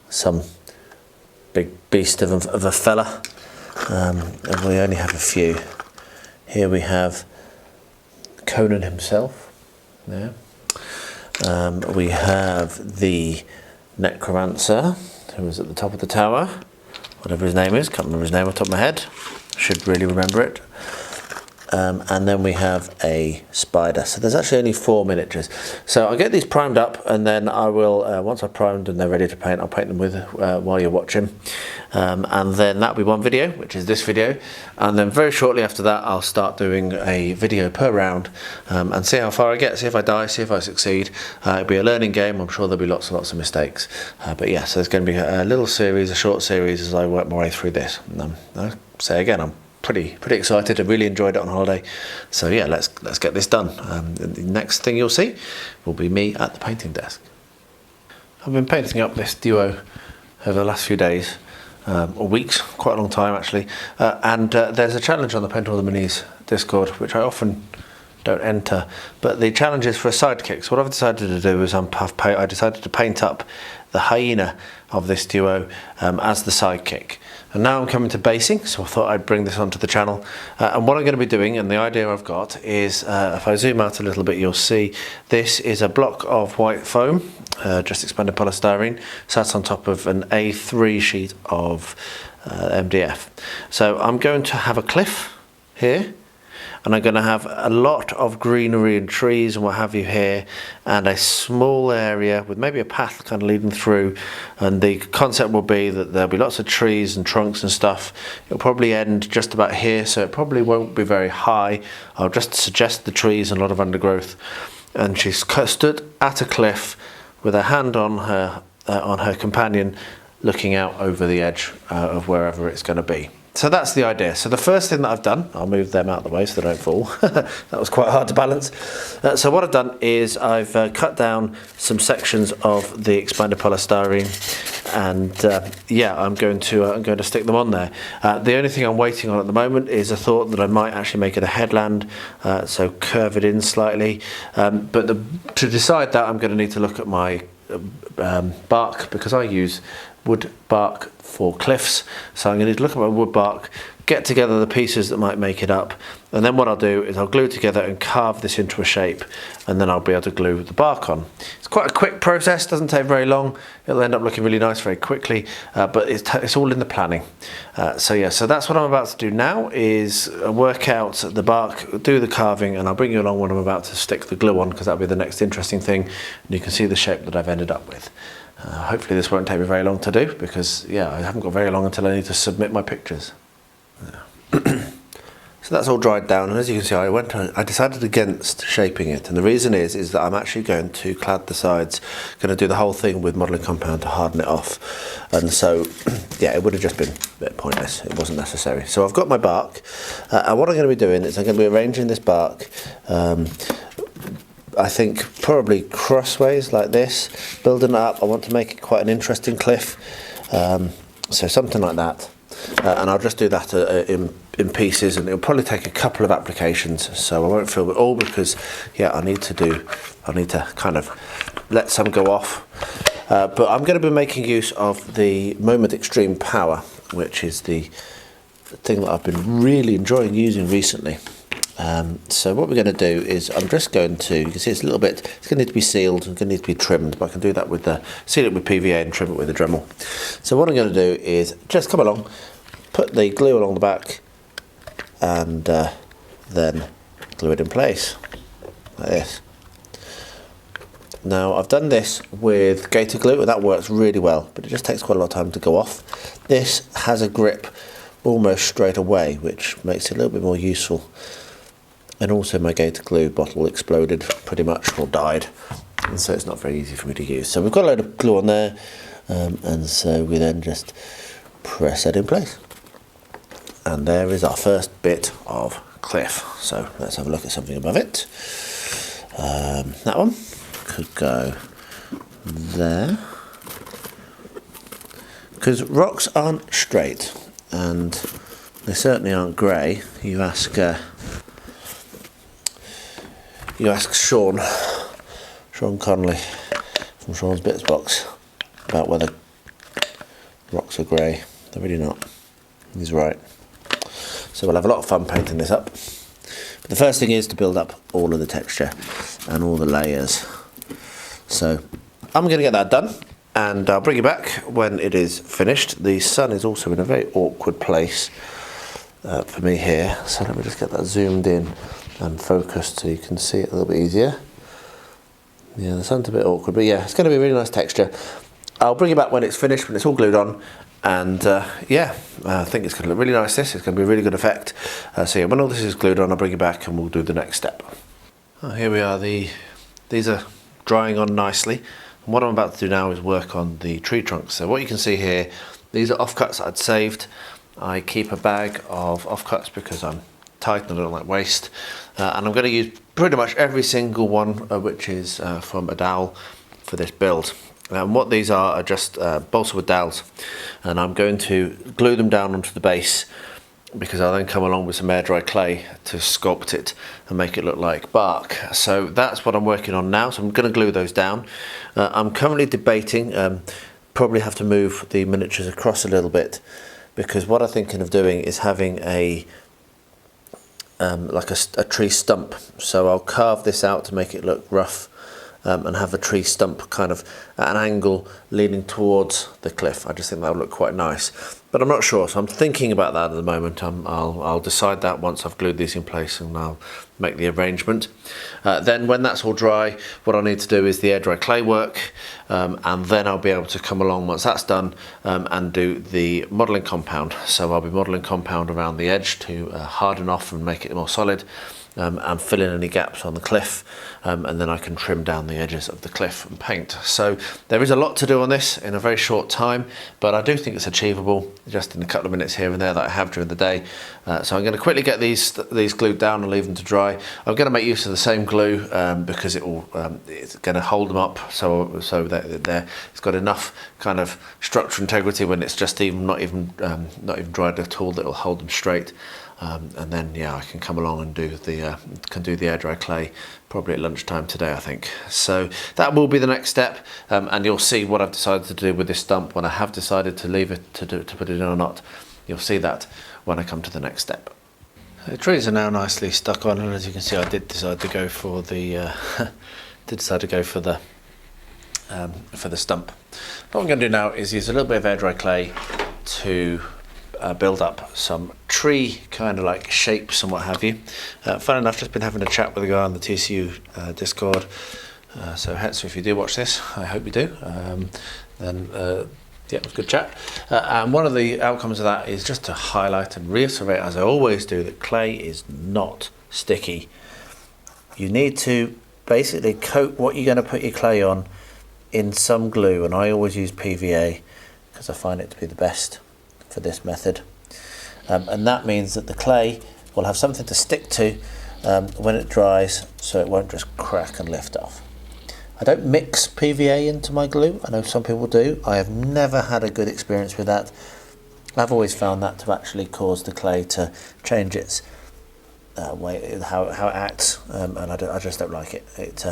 some big beast of a fella, and we only have a few. Here we have Conan himself. Yeah. We have the Necromancer, who is at the top of the tower, whatever his name is. Can't remember his name off the top of my head. Should really remember it. And then we have a spider. So there's actually only 4 miniatures. So I'll get these primed up, and then I will, once I've primed and they're ready to paint, I'll paint them with while you're watching. And then that'll be one video, which is this video. And then very shortly after that, I'll start doing a video per round and see how far I get, see if I die, see if I succeed. It'll be a learning game. I'm sure there'll be lots and lots of mistakes. But yeah, so there's going to be a little series, a short series as I work my way through this. And, I'll say again, I'm pretty excited. I really enjoyed it on holiday. So yeah, let's get this done. The next thing you'll see will be me at the painting desk. I've been painting up this duo over the last few days, or weeks, quite a long time actually. And there's a challenge on the Paint All the Minis Discord, which I often don't enter, but the challenge is for a sidekick. So what I've decided to do is I decided to paint up the hyena of this duo as the sidekick. And now I'm coming to basing, so I thought I'd bring this onto the channel. And what I'm going to be doing, and the idea I've got, is if I zoom out a little bit, you'll see this is a block of white foam, just expanded polystyrene, sat on top of an A3 sheet of MDF. So I'm going to have a cliff here, and I'm going to have a lot of greenery and trees and what have you here, and a small area with maybe a path kind of leading through, and the concept will be that there'll be lots of trees and trunks and stuff. It'll probably end just about here, so it probably won't be very high. I'll just suggest the trees and a lot of undergrowth, and she's stood at a cliff with her hand on her companion, looking out over the edge of wherever it's going to be. So that's the idea. So the first thing that I've done, I'll move them out of the way so they don't fall. That was quite hard to balance. So what I've done is I've cut down some sections of the expanded polystyrene, and yeah, I'm going to stick them on there. The only thing I'm waiting on at the moment is a thought that I might actually make it a headland, so curve it in slightly. But to decide that, I'm going to need to look at my bark, because I use wood bark for cliffs, so I'm going to need to look at my wood bark, get together the pieces that might make it up, and then what I'll do is I'll glue it together and carve this into a shape, and then I'll be able to glue the bark on. It's quite a quick process, doesn't take very long, it'll end up looking really nice very quickly, but it's all in the planning. So yeah, so that's what I'm about to do now, is work out the bark, do the carving, and I'll bring you along when I'm about to stick the glue on, because that'll be the next interesting thing, and you can see the shape that I've ended up with. Hopefully this won't take me very long to do, because yeah, I haven't got very long until I need to submit my pictures. Yeah. So that's all dried down, and as you can see, I decided against shaping it, and the reason is that I'm actually going to clad the sides, going to do the whole thing with modelling compound to harden it off, and so yeah, it would have just been a bit pointless. It wasn't necessary. So I've got my bark, and what I'm going to be doing is I'm going to be arranging this bark. I think probably crossways like this, building it up. I want to make it quite an interesting cliff, so something like that, and I'll just do that in pieces, and it'll probably take a couple of applications, so I won't film it all, because yeah, I need to kind of let some go off, but I'm going to be making use of the Moment Extreme Power, which is the thing that I've been really enjoying using recently. So what we're going to do is I'm just going to, you can see it's a little bit, it's going to need to be sealed, it's going to need to be trimmed, but I can do that with seal it with PVA and trim it with a Dremel. So what I'm going to do is just come along, put the glue along the back, and then glue it in place like this. Now I've done this with gator glue, and that works really well, but it just takes quite a lot of time to go off. This has a grip almost straight away, which makes it a little bit more useful. And also my gator glue bottle exploded pretty much, or died, and so it's not very easy for me to use. So we've got a load of glue on there, and so we then just press that in place. And there is our first bit of cliff. So let's have a look at something above it. That one could go there, because rocks aren't straight, and they certainly aren't grey. You ask Sean Connolly from Sean's Bits Box about whether rocks are grey. They're really not. He's right. So we'll have a lot of fun painting this up. But the first thing is to build up all of the texture and all the layers. So I'm going to get that done, and I'll bring you back when it is finished. The sun is also in a very awkward place for me here, so let me just get that zoomed in and focused so you can see it a little bit easier. Yeah, the sun's a bit awkward, but yeah, it's going to be a really nice texture. I'll bring you back when it's finished, when it's all glued on, and yeah, I think it's going to look really nice. It's going to be a really good effect. So yeah, when all this is glued on, I'll bring you back and we'll do the next step. Oh, here we are. These are drying on nicely, and what I'm about to do now is work on the tree trunks. So what you can see here, these are offcuts I'd saved. I keep a bag of offcuts because I'm tight and I don't like waste, and I'm going to use pretty much every single one which is from a dowel for this build. And what these are just balsa wood dowels, and I'm going to glue them down onto the base, because I'll then come along with some air dry clay to sculpt it and make it look like bark. So that's what I'm working on now, so I'm going to glue those down. I'm currently debating, probably have to move the miniatures across a little bit, because what I'm thinking of doing is having a like a tree stump. So I'll carve this out to make it look rough, and have a tree stump kind of at an angle leaning towards the cliff. I just think that would look quite nice. but I'm not sure, so I'm thinking about that at the moment. I'll decide that once I've glued these in place, and I'll make the arrangement. Then when that's all dry, what I need to do is the air dry clay work, and then I'll be able to come along once that's done and do the modelling compound. So I'll be modelling compound around the edge to harden off and make it more solid. And fill in any gaps on the cliff, and then I can trim down the edges of the cliff and paint. So there is a lot to do on this in a very short time, but I do think it's achievable just in a couple of minutes here and there that I have during the day. So I'm going to quickly get these glued down and leave them to dry. I'm going to make use of the same glue because it's going to hold them up, so that it's got enough kind of structure integrity when it's just not even dried at all, that will hold them straight. And then I can come along and do the air dry clay probably at lunchtime today, I think. So that will be the next step, and you'll see what I've decided to do with this stump when I have decided to leave it to put it in or not. You'll see that when I come to the next step. The trees are now nicely stuck on, and as you can see, I did decide to go for the for the stump. What I'm going to do now is use a little bit of air dry clay to build up some tree kind of like shapes and what have you. Fun enough, just been having a chat with a guy on the TCU Discord. So hence, if you do watch this, I hope you do. Then yeah, it was a good chat. And one of the outcomes of that is just to highlight and reiterate, as I always do, that clay is not sticky. You need to basically coat what you're going to put your clay on in some glue, and I always use PVA because I find it to be the best for this method, and that means that the clay will have something to stick to when it dries, so it won't just crack and lift off. I don't mix PVA into my glue. I know some people do. I have never had a good experience with that. I've always found that to actually cause the clay to change its way, how it acts, and I just don't like it. It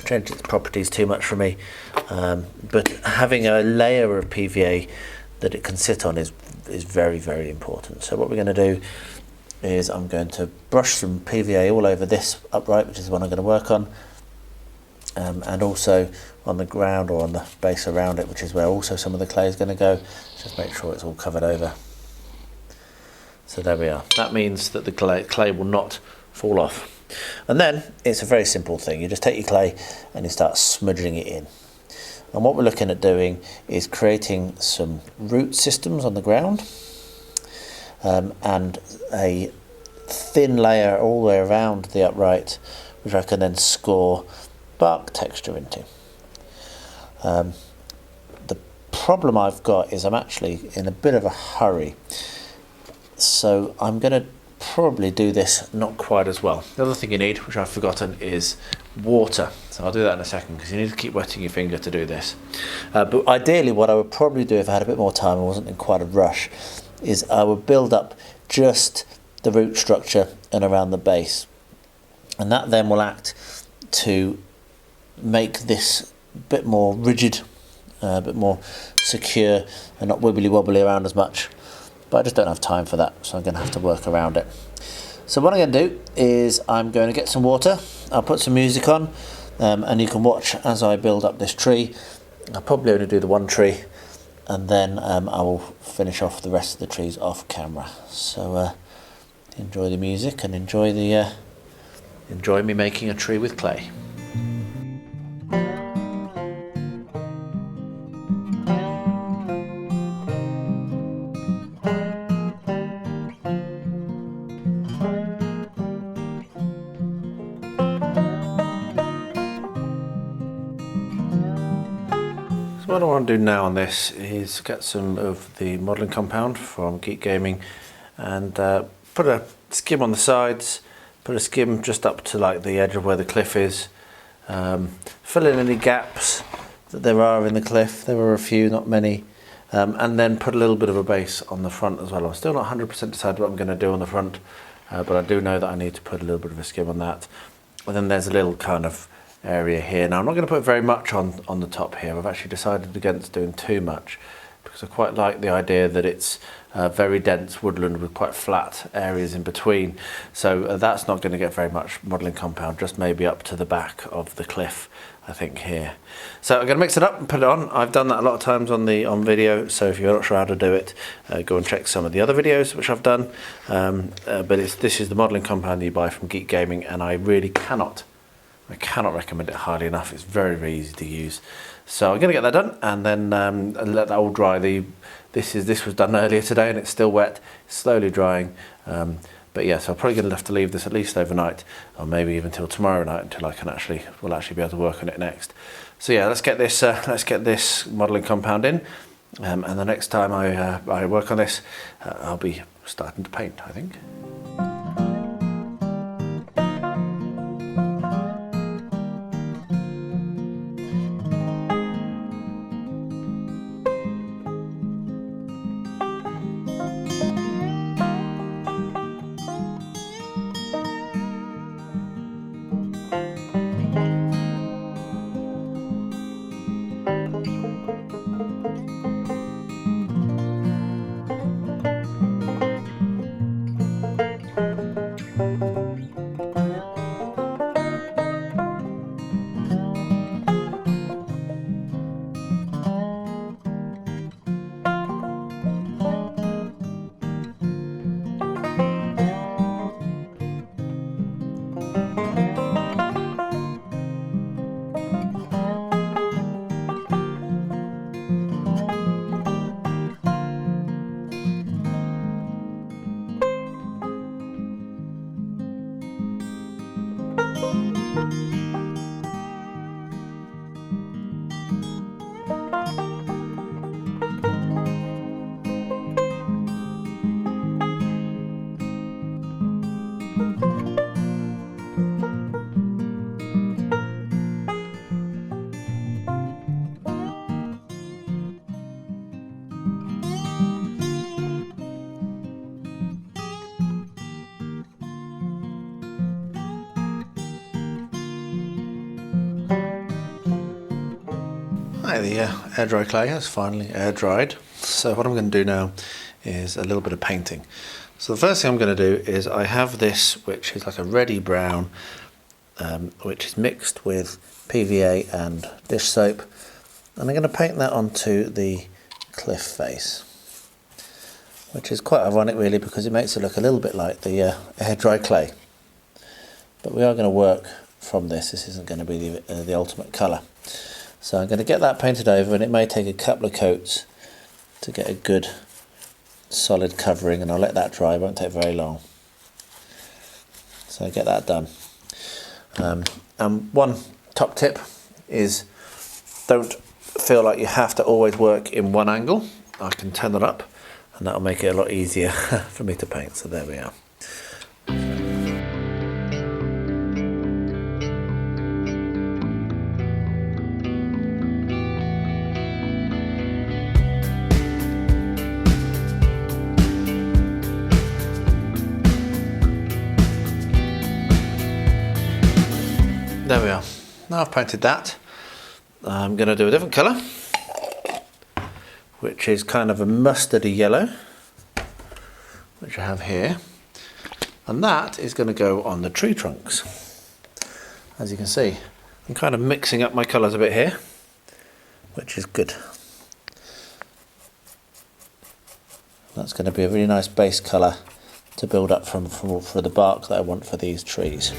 changes its properties too much for me. But having a layer of PVA that it can sit on is very, very important. So what we're going to do is I'm going to brush some PVA all over this upright, which is the one I'm going to work on, and also on the ground or on the base around it, which is where also some of the clay is going to go. Just make sure it's all covered over. So there we are. That means that the clay will not fall off. And then it's a very simple thing. You just take your clay and you start smudging it in. And what we're looking at doing is creating some root systems on the ground, and a thin layer all the way around the upright, which I can then score bark texture into. The problem I've got is I'm actually in a bit of a hurry, so I'm going to probably do this not quite as well. The other thing you need, which I've forgotten, is water. So I'll do that in a second, because you need to keep wetting your finger to do this. But ideally what I would probably do if I had a bit more time and wasn't in quite a rush is I would build up just the root structure and around the base. And that then will act to make this a bit more rigid, a bit more secure and not wibbly wobbly around as much. But I just don't have time for that, so I'm going to have to work around it. So what I'm going to do is I'm going to get some water. I'll put some music on, and you can watch as I build up this tree. I'll probably only do the one tree, and then I will finish off the rest of the trees off camera. So enjoy the music and enjoy me making a tree with clay. What I want to do now on this is get some of the modelling compound from Geek Gaming and put a skim on the sides, put a skim just up to like the edge of where the cliff is, fill in any gaps that there are in the cliff. There are a few, not many, and then put a little bit of a base on the front as well. I'm still not 100% decided what I'm going to do on the front, but I do know that I need to put a little bit of a skim on that. And then there's a little kind of area here. Now I'm not going to put very much on the top here. I've actually decided against doing too much because I quite like the idea that it's very dense woodland with quite flat areas in between. So that's not going to get very much modelling compound, just maybe up to the back of the cliff, I think, here. So I'm going to mix it up and put it on. I've done that a lot of times on video, so if you're not sure how to do it, go and check some of the other videos which I've done. But this is the modelling compound that you buy from Geek Gaming, and I really cannot recommend it highly enough. It's very, very easy to use. So I'm going to get that done and then let that all dry. This was done earlier today and it's still wet, it's slowly drying. But yeah, so I'm probably going to have to leave this at least overnight, or maybe even till tomorrow night, until I can will actually be able to work on it next. So yeah, let's get this modelling compound in, and the next time I work on this, I'll be starting to paint, I think. The air dry clay has finally air dried. So what I'm going to do now is a little bit of painting. So the first thing I'm going to do is I have this, which is like a reddy brown, which is mixed with PVA and dish soap, and I'm going to paint that onto the cliff face, which is quite ironic really, because it makes it look a little bit like the air dry clay. But we are going to work from this. This isn't going to be the ultimate colour. So I'm going to get that painted over, and it may take a couple of coats to get a good solid covering, and I'll let that dry. It won't take very long. So I get that done. And one top tip is, don't feel like you have to always work in one angle. I can turn it up and that'll make it a lot easier for me to paint. So there we are. There we are. Now I've painted that, I'm going to do a different colour, which is kind of a mustardy yellow, which I have here, and that is going to go on the tree trunks. As you can see, I'm kind of mixing up my colours a bit here, which is good. That's going to be a really nice base colour to build up from for the bark that I want for these trees.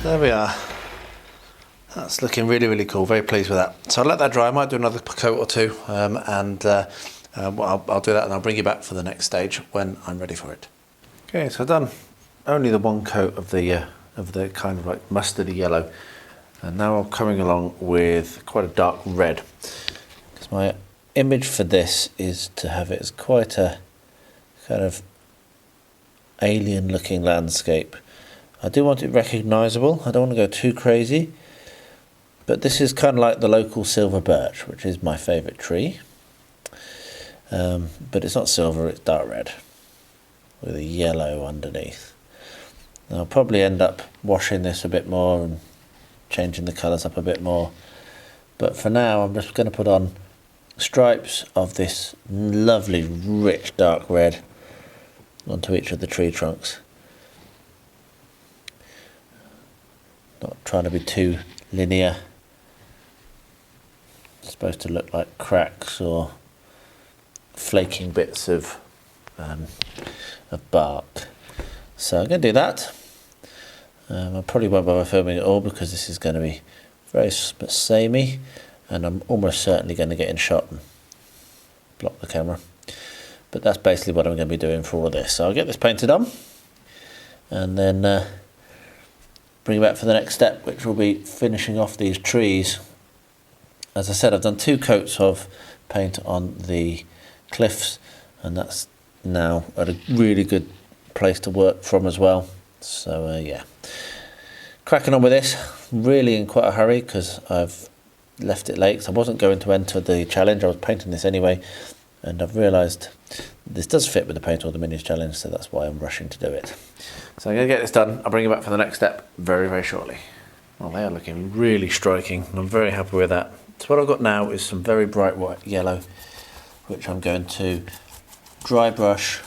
There we are. That's looking really, really cool. Very pleased with that. So I'll let that dry. I might do another coat or two, I'll do that and I'll bring you back for the next stage when I'm ready for it. Okay, so I've done only the one coat of the kind of like mustardy yellow, and now I'm coming along with quite a dark red. Because my image for this is to have it as quite a kind of alien looking landscape. I do want it recognisable. I don't want to go too crazy. But this is kind of like the local silver birch, which is my favourite tree. But it's not silver, it's dark red with a yellow underneath. I'll probably end up washing this a bit more and changing the colours up a bit more. But for now, I'm just going to put on stripes of this lovely, rich dark red onto each of the tree trunks. Not trying to be too linear. It's supposed to look like cracks or flaking bits of bark. So I'm going to do that. I probably won't bother filming it all because this is going to be very samey, and I'm almost certainly going to get in shot and block the camera. But that's basically what I'm going to be doing for all of this. So I'll get this painted on and then bring it back for the next step, which will be finishing off these trees. As I said, I've done 2 coats of paint on the cliffs, and that's now at a really good place to work from as well. So yeah, cracking on with this, really in quite a hurry because I've left it late. So I wasn't going to enter the challenge, I was painting this anyway, and I've realised this does fit with the Paint All the Minis challenge, so that's why I'm rushing to do it. So I'm going to get this done. I'll bring you back for the next step very, very shortly. Well, they are looking really striking, and I'm very happy with that. So what I've got now is some very bright white yellow, which I'm going to dry brush,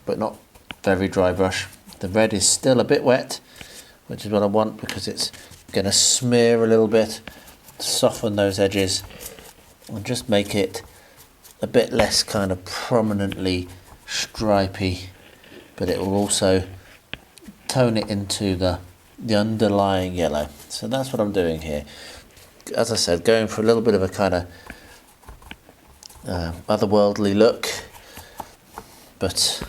but not very dry brush. The red is still a bit wet, which is what I want because it's going to smear a little bit, soften those edges, and just make it a bit less kind of prominently stripy, but it will also tone it into the underlying yellow. So that's what I'm doing here. As I said, going for a little bit of a kind of otherworldly look, but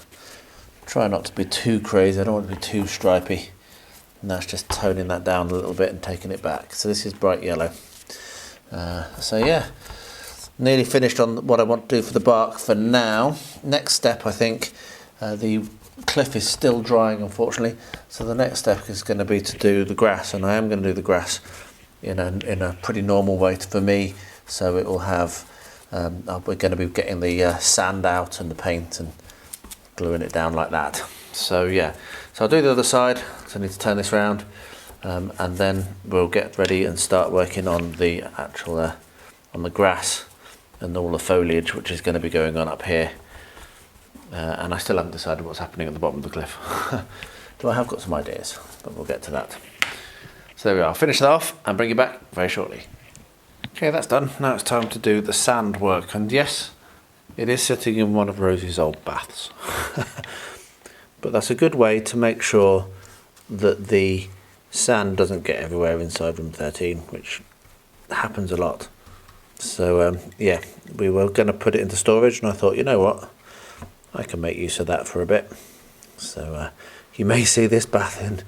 try not to be too crazy. I don't want to be too stripy, and that's just toning that down a little bit and taking it back. So this is bright yellow. So yeah, nearly finished on what I want to do for the bark for now. Next step, I think, the cliff is still drying unfortunately, so the next step is going to be to do the grass, and I am going to do the grass in a pretty normal way for me. So it will have we're going to be getting the sand out and the paint and gluing it down like that. So yeah, so I'll do the other side. So I need to turn this around, and then we'll get ready and start working on the actual on the grass and all the foliage which is going to be going on up here. And I still haven't decided what's happening at the bottom of the cliff. So I have got some ideas, but we'll get to that. So there we are. I'll finish that off and bring you back very shortly. Okay, that's done. Now it's time to do the sand work, and yes, it is sitting in one of Rosie's old baths. But that's a good way to make sure that the sand doesn't get everywhere inside room 13, which happens a lot. So yeah, we were going to put it into storage, and I thought, you know what, I can make use of that for a bit. So you may see this bath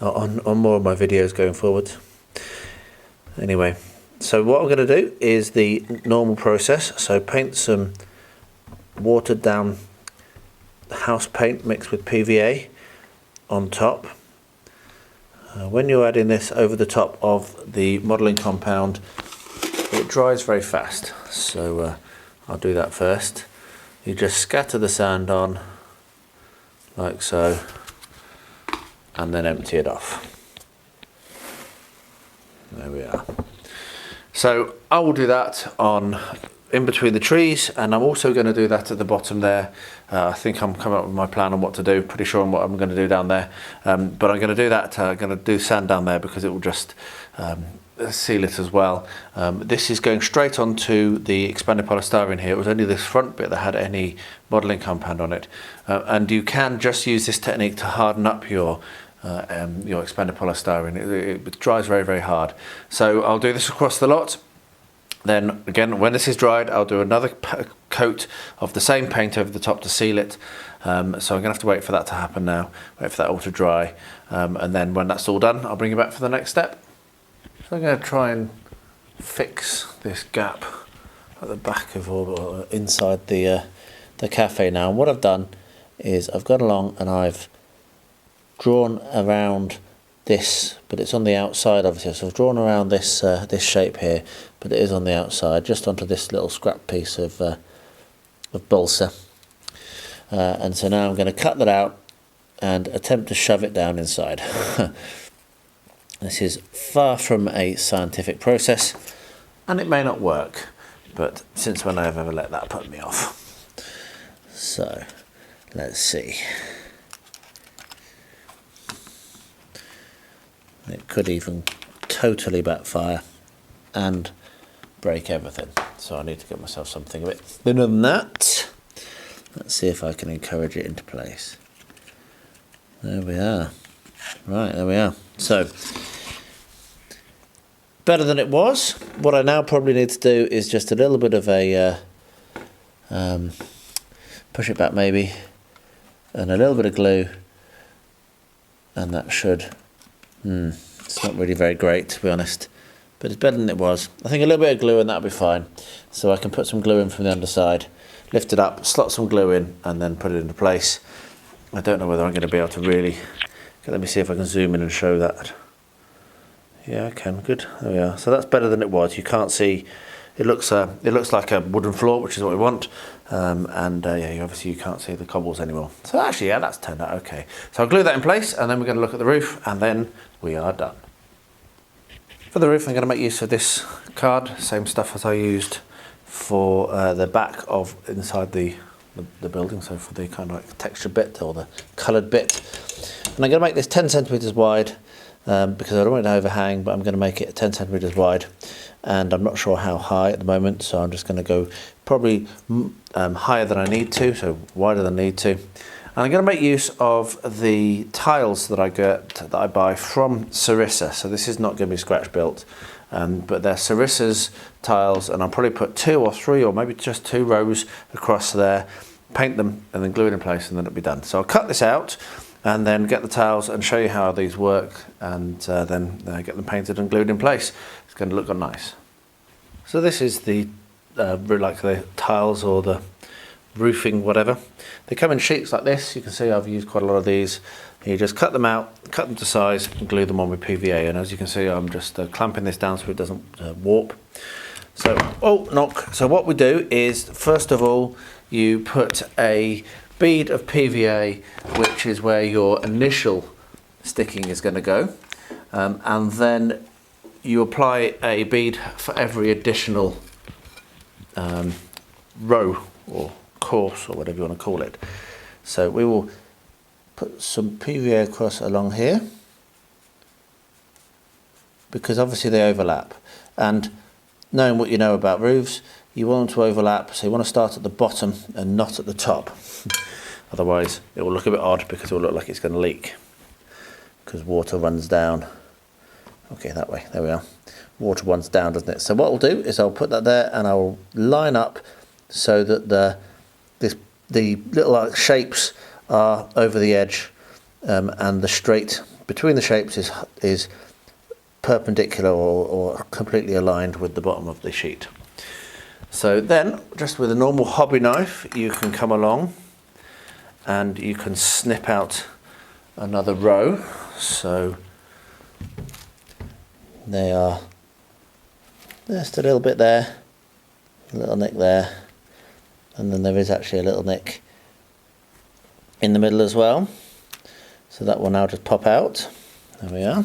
on more of my videos going forward. Anyway, so what I'm going to do is the normal process. So paint some watered down house paint mixed with PVA on top. When you're adding this over the top of the modelling compound, it dries very fast, so I'll do that first. You just scatter the sand on like so, and then empty it off. There we are. So I will do that on in between the trees, and I'm also going to do that at the bottom there. I think I'm coming up with my plan on what to do, pretty sure on what I'm going to do down there, but I'm going to do that, I'm going to do sand down there because it will just seal it as well. This is going straight onto the expanded polystyrene here. It was only this front bit that had any modelling compound on it, and you can just use this technique to harden up your your expanded polystyrene. It dries very, very hard. So I'll do this across the lot. Then again, when this is dried, I'll do another coat of the same paint over the top to seal it. So I'm going to have to wait for that to happen now, wait for that all to dry. And then when that's all done, I'll bring you back for the next step. So I'm going to try and fix this gap at the back of or inside the cafe now. And what I've done is I've gone along and I've drawn around this, but it's on the outside obviously, so I've drawn around this this shape here, but it is on the outside, just onto this little scrap piece of balsa, and so now I'm going to cut that out and attempt to shove it down inside. This is far from a scientific process, and it may not work, but since when I've ever let that put me off? So let's see. It could even totally backfire and break everything. So I need to get myself something a bit thinner than that. Let's see if I can encourage it into place. There we are. Right, there we are. So, better than it was. What I now probably need to do is just a little bit of a push it back maybe, and a little bit of glue, and that should... it's not really very great, to be honest, but it's better than it was. I think a little bit of glue and that'll be fine. So I can put some glue in from the underside, lift it up, slot some glue in, and then put it into place. I don't know whether I'm going to be able to really... Let me see if I can zoom in and show that. Yeah, I can. Good. There we are. So that's better than it was. You can't see. It looks like a wooden floor, which is what we want. Yeah, obviously you can't see the cobbles anymore. So actually, yeah, that's turned out okay. So I'll glue that in place, and then we're going to look at the roof, and then we are done. For the roof, I'm going to make use of this card, same stuff as I used for the back of inside the building, so for the kind of like texture bit or the coloured bit. And I'm going to make this 10 centimetres wide because I don't want it to overhang, but I'm going to make it 10 centimetres wide. And I'm not sure how high at the moment, so I'm just going to go probably higher than I need to, so wider than I need to. And I'm going to make use of the tiles that I buy from Sarissa. So this is not going to be scratch built, but they're Sarissa's tiles, and I'll probably put 2 or 3 or maybe just 2 rows across there, paint them, and then glue it in place, and then it'll be done. So I'll cut this out and then get the tiles and show you how these work, and then get them painted and glued in place. It's going to look nice. So this is the like the tiles or the roofing, whatever. They come in sheets like this. You can see I've used quite a lot of these. You just cut them out, cut them to size, and glue them on with PVA. And as you can see, I'm just clamping this down so it doesn't warp. So, oh, knock. So what we do is, first of all, you put a bead of PVA, which is where your initial sticking is going to go. And then you apply a bead for every additional row or course or whatever you want to call it. So we will put some PVA across along here, because obviously they overlap, and knowing what you know about roofs, you want them to overlap, so you want to start at the bottom and not at the top. Otherwise it will look a bit odd, because it will look like it's going to leak, because water runs down. Okay, that way, there we are. Water runs down, doesn't it? So what I'll do is I'll put that there, and I'll line up so that the little shapes are over the edge, and the straight between the shapes is perpendicular or completely aligned with the bottom of the sheet. So then, just with a normal hobby knife, you can come along and you can snip out another row. So they are just a little bit there, a little nick there, and then there is actually a little nick in the middle as well. So that will now just pop out. There we are.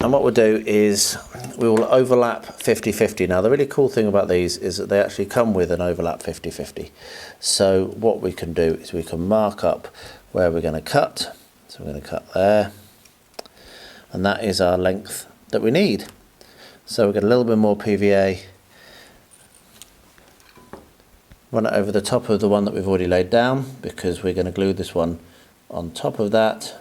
And what we'll do is we will overlap 50-50. Now the really cool thing about these is that they actually come with an overlap 50-50. So what we can do is we can mark up where we're going to cut. So we're going to cut there. And that is our length that we need. So we'll get a little bit more PVA, run it over the top of the one that we've already laid down, because we're going to glue this one on top of that,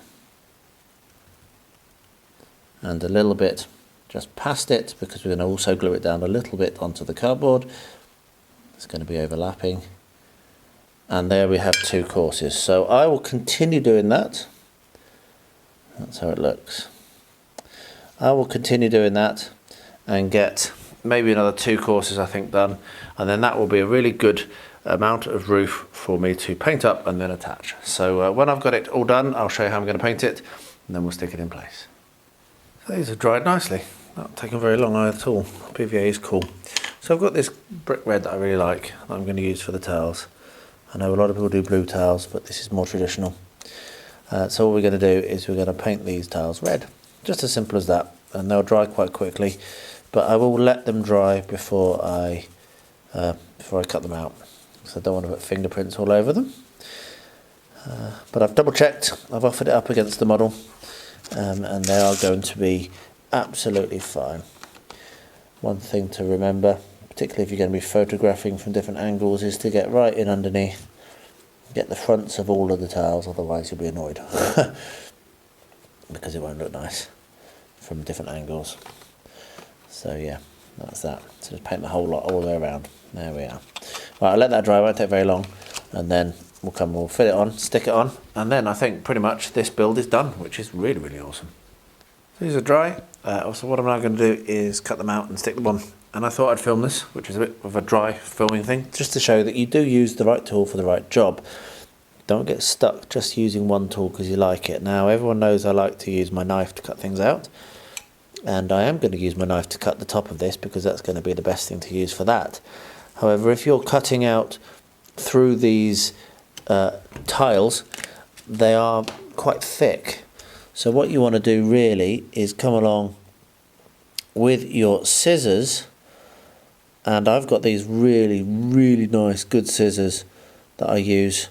and a little bit just past it, because we're going to also glue it down a little bit onto the cardboard. It's going to be overlapping, and there we have 2 courses. So I will continue doing that. That's how it looks. I will continue doing that and get maybe another 2 courses I think done, and then that will be a really good amount of roof for me to paint up and then attach. So when I've got it all done, I'll show you how I'm going to paint it, and then we'll stick it in place. So these have dried nicely, not taken very long at all. PVA is cool. So I've got this brick red that I really like that I'm going to use for the towels. I know a lot of people do blue towels, but this is more traditional. So what we're going to do is we're going to paint these tiles red, just as simple as that, and they'll dry quite quickly, but I will let them dry before I cut them out, so I don't want to put fingerprints all over them. But I've double checked, I've offered it up against the model, and they are going to be absolutely fine. One thing to remember, particularly if you're going to be photographing from different angles, is to get right in underneath. Get the fronts of all of the tiles, otherwise you'll be annoyed because it won't look nice from different angles. So yeah, that's that. So just paint the whole lot all the way around. There we are. Right, I'll let that dry, won't take very long, and then we'll fit it on, stick it on, and then I think pretty much this build is done, which is really, really awesome. So these are dry. So what I'm now going to do is cut them out and stick them on. And I thought I'd film this, which is a bit of a dry filming thing, just to show that you do use the right tool for the right job. Don't get stuck just using one tool because you like it. Now everyone knows I like to use my knife to cut things out, and I am going to use my knife to cut the top of this because that's going to be the best thing to use for that. However, if you're cutting out through these tiles, they are quite thick. So what you want to do really is come along with your scissors, and I've got these really, really nice, good scissors that I use.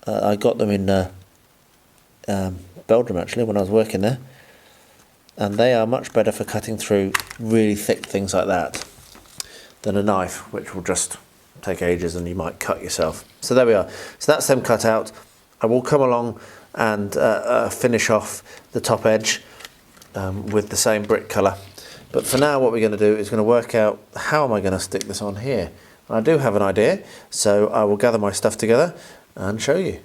I got them in Belgium actually when I was working there, and they are much better for cutting through really thick things like that than a knife, which will just take ages and you might cut yourself. So there we are. So that's them cut out. I will come along and finish off the top edge with the same brick colour. But for now what we're going to do is going to work out how am I going to stick this on here. I do have an idea, so I will gather my stuff together and show you.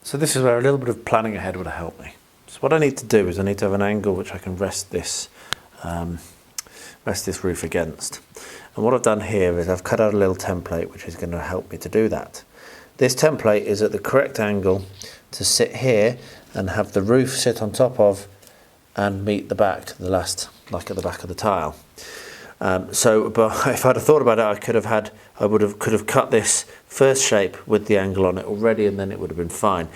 So this is where a little bit of planning ahead would have helped me. So what I need to do is I need to have an angle which I can rest this roof against. And what I've done here is I've cut out a little template which is going to help me to do that. This template is at the correct angle to sit here and have the roof sit on top of and meet the back, like at the back of the tile. But if I'd have thought about it, could have cut this first shape with the angle on it already, and then it would have been fine.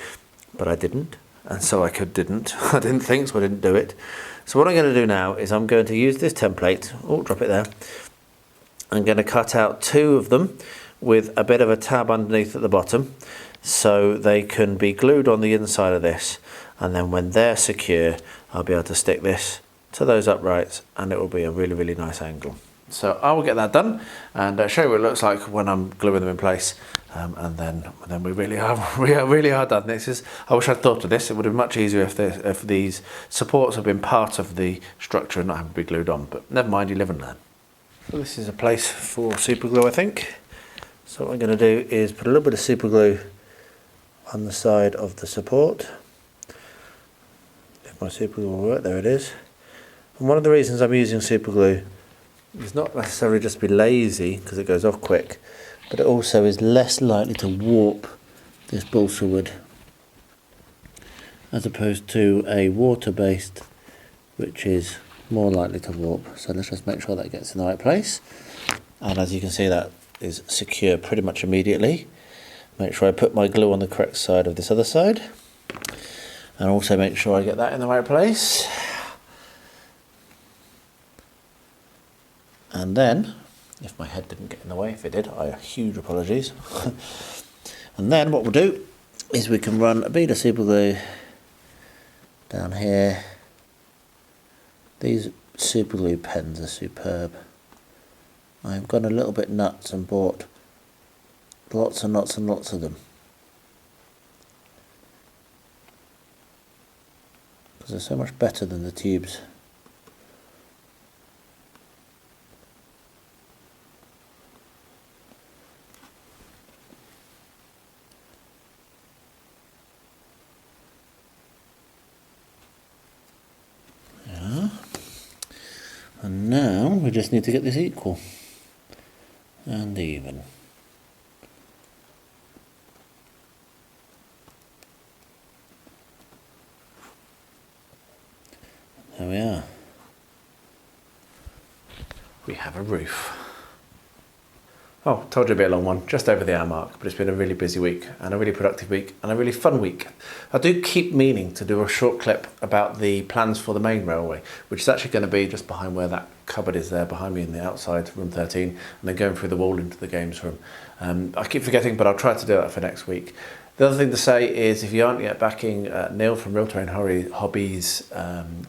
But I didn't, and so I didn't. I didn't think, so I didn't do it. So what I'm going to do now is I'm going to use this template. Oh, drop it there. I'm going to cut out 2 of them with a bit of a tab underneath at the bottom, so they can be glued on the inside of this, and then when they're secure, I'll be able to stick this to those uprights, and it will be a really, really nice angle. So I will get that done and show you what it looks like when I'm gluing them in place, and then we really are done. I wish I'd thought of this. It would have been much easier if these supports had been part of the structure and not having to be glued on, but never mind, you live and learn. So this is a place for super glue, I think. So what I'm going to do is put a little bit of super glue on the side of the support. If my super glue will work, there it is. And one of the reasons I'm using super glue is not necessarily just to be lazy because it goes off quick, but it also is less likely to warp this balsa wood as opposed to a water-based, which is more likely to warp. So let's just make sure that gets in the right place, and as you can see, that is secure pretty much immediately. Make sure I put my glue on the correct side of this other side, and also make sure I get that in the right place. And then, if my head didn't get in the way, if it did, I have huge apologies. And then what we'll do is we can run a bead of super glue down here. These super glue pens are superb. I've gone a little bit nuts and bought lots and lots and lots of them. because they're so much better than the tubes. Yeah. And now we just need to get this equal and even. There we are. We have a roof. Oh, told you it'd be a long one, just over the hour mark, but it's been a really busy week and a really productive week and a really fun week. I do keep meaning to do a short clip about the plans for the main railway, which is actually going to be just behind where that cupboard is there behind me in the outside, room 13, and then going through the wall into the games room. I keep forgetting, but I'll try to do that for next week. The other thing to say is if you aren't yet backing Neil from Real Terrain Hobbies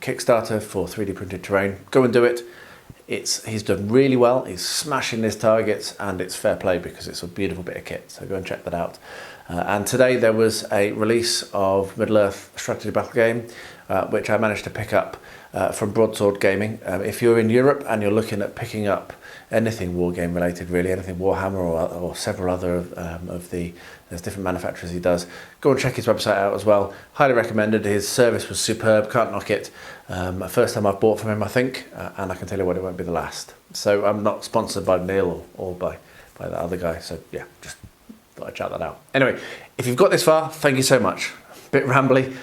Kickstarter for 3D printed terrain, go and do it. He's done really well, he's smashing his targets, and it's fair play because it's a beautiful bit of kit, so go and check that out. And today there was a release of Middle-earth Strategy Battle Game, which I managed to pick up from Broadsword Gaming. If you're in Europe and you're looking at picking up anything wargame related, really, anything Warhammer or several other there's different manufacturers he does, go and check his website out as well. Highly recommended. His service was superb, can't knock it. First time I've bought from him, I think, and I can tell you what, it won't be the last. So I'm not sponsored by Neil or by that other guy, so yeah, just thought I'd shout that out. Anyway, if you've got this far, thank you so much. Bit rambly.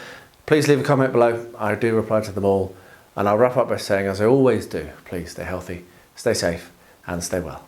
Please leave a comment below. I do reply to them all. And I'll wrap up by saying, as I always do, please stay healthy, stay safe, and stay well.